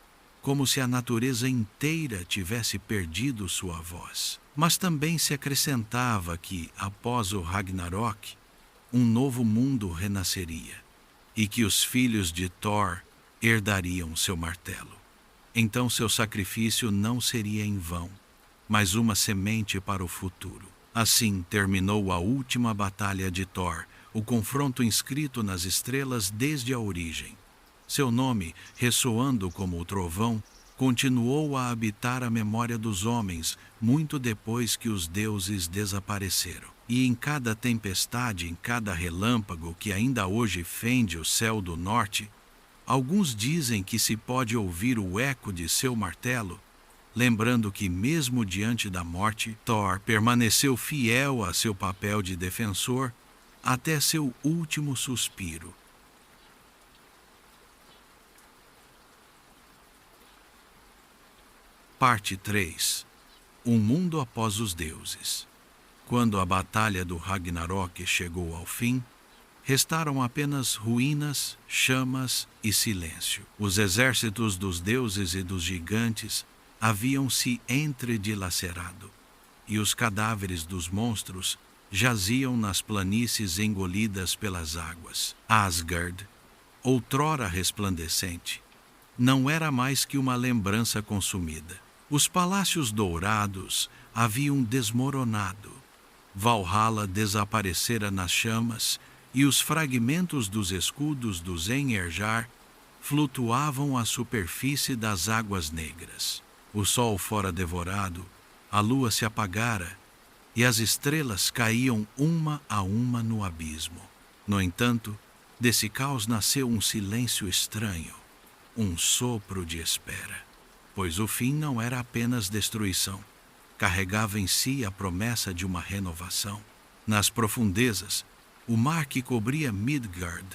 como se a natureza inteira tivesse perdido sua voz. Mas também se acrescentava que, após o Ragnarok, um novo mundo renasceria, e que os filhos de Thor herdariam seu martelo. Então seu sacrifício não seria em vão, mas uma semente para o futuro. Assim terminou a última batalha de Thor, o confronto inscrito nas estrelas desde a origem. Seu nome, ressoando como o trovão, continuou a habitar a memória dos homens muito depois que os deuses desapareceram. E em cada tempestade, em cada relâmpago que ainda hoje fende o céu do norte, alguns dizem que se pode ouvir o eco de seu martelo, lembrando que mesmo diante da morte, Thor permaneceu fiel a seu papel de defensor até seu último suspiro. Parte 3. Um mundo após os deuses. Quando a batalha do Ragnarok chegou ao fim, restaram apenas ruínas, chamas e silêncio. Os exércitos dos deuses e dos gigantes haviam se entredilacerado, e os cadáveres dos monstros jaziam nas planícies engolidas pelas águas. Asgard, outrora resplandecente, não era mais que uma lembrança consumida. Os palácios dourados haviam desmoronado. Valhalla desaparecera nas chamas, e os fragmentos dos escudos dos Einherjar flutuavam à superfície das águas negras. O sol fora devorado, a lua se apagara, e as estrelas caíam uma a uma no abismo. No entanto, desse caos nasceu um silêncio estranho, um sopro de espera, pois o fim não era apenas destruição, carregava em si a promessa de uma renovação. Nas profundezas, o mar que cobria Midgard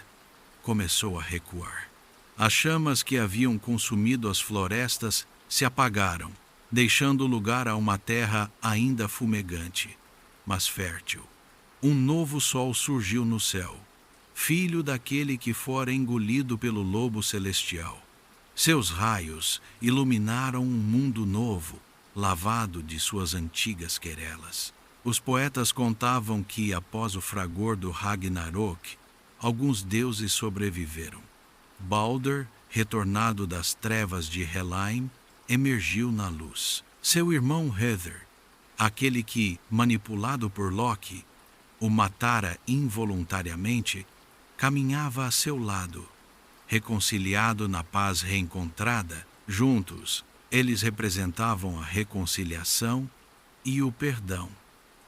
começou a recuar. As chamas que haviam consumido as florestas se apagaram, deixando lugar a uma terra ainda fumegante, mas fértil. Um novo sol surgiu no céu, filho daquele que fora engolido pelo lobo celestial. Seus raios iluminaram um mundo novo, lavado de suas antigas querelas. Os poetas contavam que, após o fragor do Ragnarok, alguns deuses sobreviveram. Baldur, retornado das trevas de Helheim, emergiu na luz. Seu irmão Hrether, aquele que, manipulado por Loki, o matara involuntariamente, caminhava a seu lado, reconciliado na paz reencontrada. Juntos, eles representavam a reconciliação e o perdão,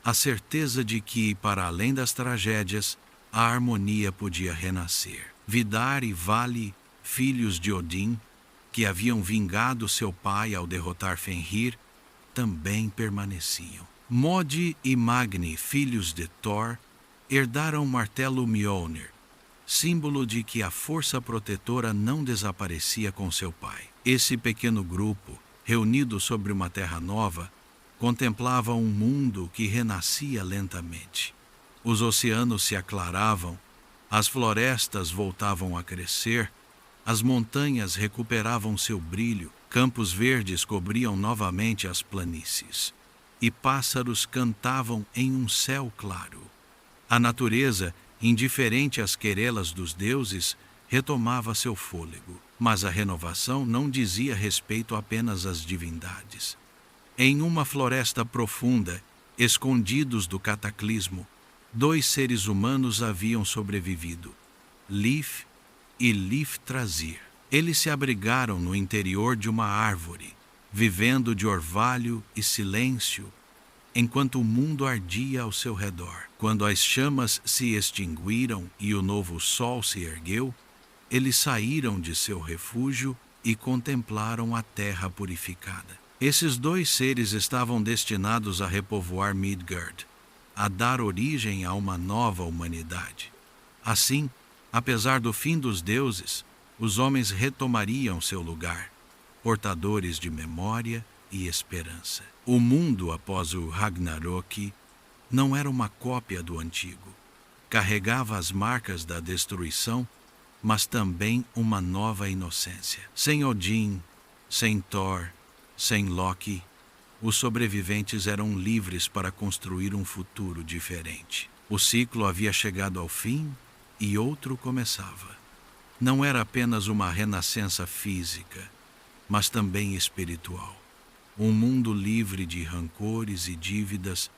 a certeza de que, para além das tragédias, a harmonia podia renascer. Vidar e Vali, filhos de Odin, que haviam vingado seu pai ao derrotar Fenrir, também permaneciam. Modi e Magni, filhos de Thor, herdaram o martelo Mjolnir, símbolo de que a força protetora não desaparecia com seu pai. Esse pequeno grupo, reunido sobre uma terra nova, contemplava um mundo que renascia lentamente. Os oceanos se aclaravam, as florestas voltavam a crescer, as montanhas recuperavam seu brilho, campos verdes cobriam novamente as planícies, e pássaros cantavam em um céu claro. A natureza, indiferente às querelas dos deuses, retomava seu fôlego, mas a renovação não dizia respeito apenas às divindades. Em uma floresta profunda, escondidos do cataclismo, 2 seres humanos haviam sobrevivido, Lif e Liftrazir. Eles se abrigaram no interior de uma árvore, vivendo de orvalho e silêncio, enquanto o mundo ardia ao seu redor. Quando as chamas se extinguiram e o novo sol se ergueu, eles saíram de seu refúgio e contemplaram a terra purificada. Esses 2 seres estavam destinados a repovoar Midgard, a dar origem a uma nova humanidade. Assim, apesar do fim dos deuses, os homens retomariam seu lugar, portadores de memória e esperança. O mundo após o Ragnarok não era uma cópia do antigo. Carregava as marcas da destruição, mas também uma nova inocência. Sem Odin, sem Thor, sem Loki, os sobreviventes eram livres para construir um futuro diferente. O ciclo havia chegado ao fim e outro começava. Não era apenas uma renascença física, mas também espiritual. Um mundo livre de rancores e dívidas,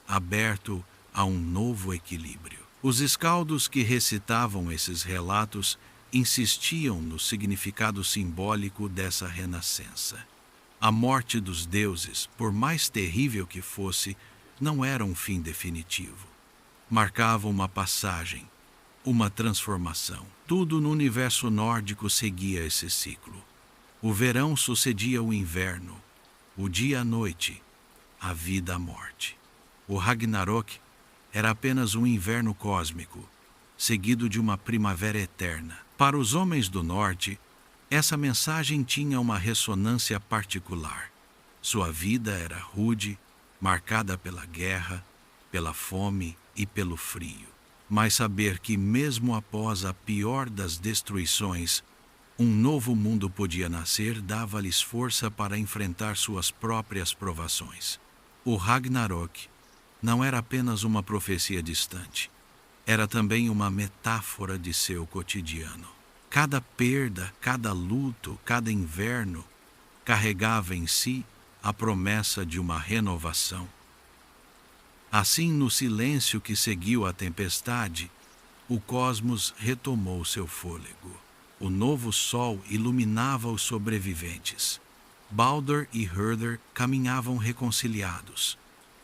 aberto a um novo equilíbrio. Os escaldos que recitavam esses relatos insistiam no significado simbólico dessa renascença. A morte dos deuses, por mais terrível que fosse, não era um fim definitivo. Marcava uma passagem, uma transformação. Tudo no universo nórdico seguia esse ciclo. O verão sucedia o inverno, o dia à noite, a vida à morte. O Ragnarok era apenas um inverno cósmico, seguido de uma primavera eterna. Para os homens do norte, essa mensagem tinha uma ressonância particular. Sua vida era rude, marcada pela guerra, pela fome e pelo frio. Mas saber que mesmo após a pior das destruições, um novo mundo podia nascer dava-lhes força para enfrentar suas próprias provações. O Ragnarok não era apenas uma profecia distante, era também uma metáfora de seu cotidiano. Cada perda, cada luto, cada inverno carregava em si a promessa de uma renovação. Assim, no silêncio que seguiu a tempestade, o cosmos retomou seu fôlego. O novo sol iluminava os sobreviventes. Baldur e Hörder caminhavam reconciliados.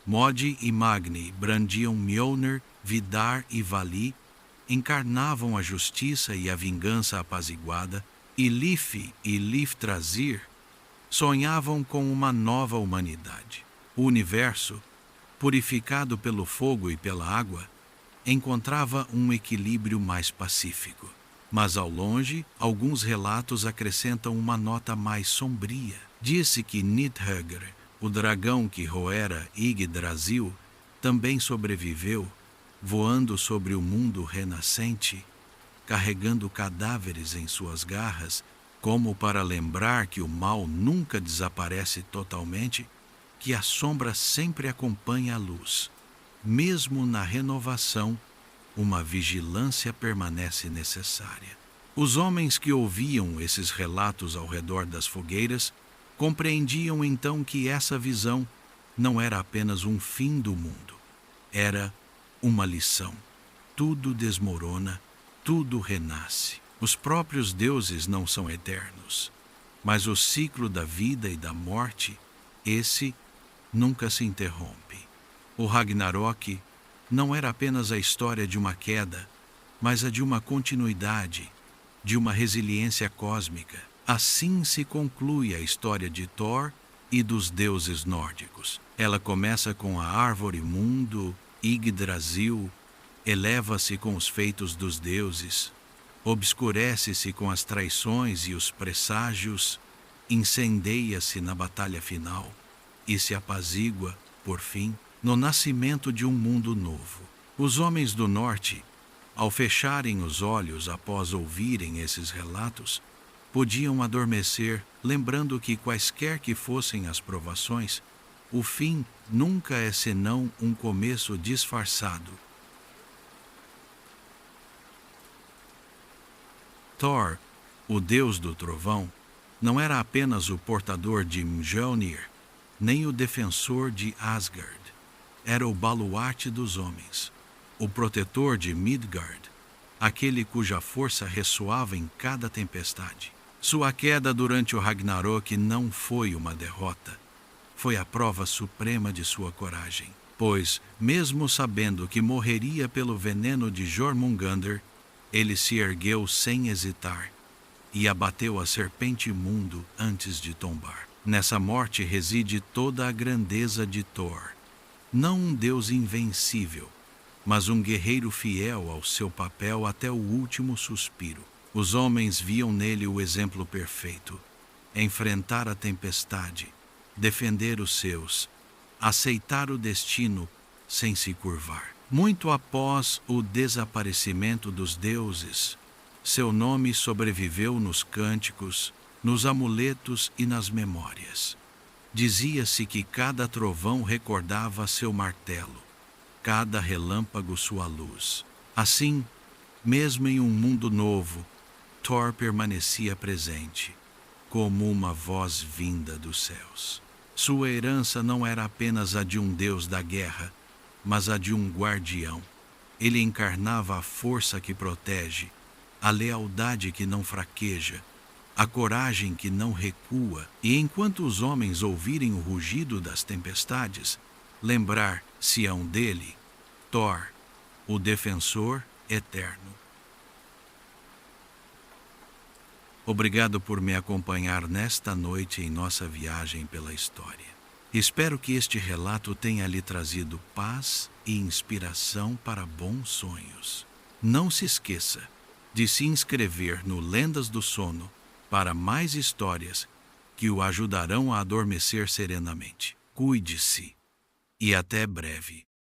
Modi e Magni brandiam Mjolnir, Vidar e Vali encarnavam a justiça e a vingança apaziguada, e Lif e Liftrazir sonhavam com uma nova humanidade. O universo, purificado pelo fogo e pela água, encontrava um equilíbrio mais pacífico. Mas ao longe, alguns relatos acrescentam uma nota mais sombria. Disse que Nidhöggr, o dragão que roera Yggdrasil, também sobreviveu, voando sobre o mundo renascente, carregando cadáveres em suas garras, como para lembrar que o mal nunca desaparece totalmente, que a sombra sempre acompanha a luz. Mesmo na renovação, uma vigilância permanece necessária. Os homens que ouviam esses relatos ao redor das fogueiras compreendiam então que essa visão não era apenas um fim do mundo, era uma lição. Tudo desmorona tudo renasce. Os próprios deuses não são eternos, mas o ciclo da vida e da morte, esse nunca se interrompe. O Ragnarok não era apenas a história de uma queda, mas a de uma continuidade, de uma resiliência cósmica. Assim se conclui a história de Thor e dos deuses nórdicos. Ela começa com a árvore mundo, Yggdrasil, eleva-se com os feitos dos deuses, obscurece-se com as traições e os presságios, incendeia-se na batalha final e se apazigua, por fim, no nascimento de um mundo novo. Os homens do norte, ao fecharem os olhos após ouvirem esses relatos, podiam adormecer, lembrando que, quaisquer que fossem as provações, o fim nunca é senão um começo disfarçado. Thor, o deus do trovão, não era apenas o portador de Mjolnir, nem o defensor de Asgard. Era o baluarte dos homens, o protetor de Midgard, aquele cuja força ressoava em cada tempestade. Sua queda durante o Ragnarok não foi uma derrota, foi a prova suprema de sua coragem, pois, mesmo sabendo que morreria pelo veneno de Jormungandr, ele se ergueu sem hesitar e abateu a serpente imundo antes de tombar. Nessa morte reside toda a grandeza de Thor. Não um deus invencível, mas um guerreiro fiel ao seu papel até o último suspiro. Os homens viam nele o exemplo perfeito: enfrentar a tempestade, defender os seus, aceitar o destino sem se curvar. Muito após o desaparecimento dos deuses, seu nome sobreviveu nos cânticos, nos amuletos e nas memórias. Dizia-se que cada trovão recordava seu martelo, cada relâmpago sua luz. Assim, mesmo em um mundo novo, Thor permanecia presente, como uma voz vinda dos céus. Sua herança não era apenas a de um deus da guerra, mas a de um guardião. Ele encarnava a força que protege, a lealdade que não fraqueja, a coragem que não recua, e enquanto os homens ouvirem o rugido das tempestades, lembrar-se-ão dele, Thor, o defensor eterno. Obrigado por me acompanhar nesta noite em nossa viagem pela história. Espero que este relato tenha lhe trazido paz e inspiração para bons sonhos. Não se esqueça de se inscrever no Lendas do Sono para mais histórias que o ajudarão a adormecer serenamente. Cuide-se e até breve.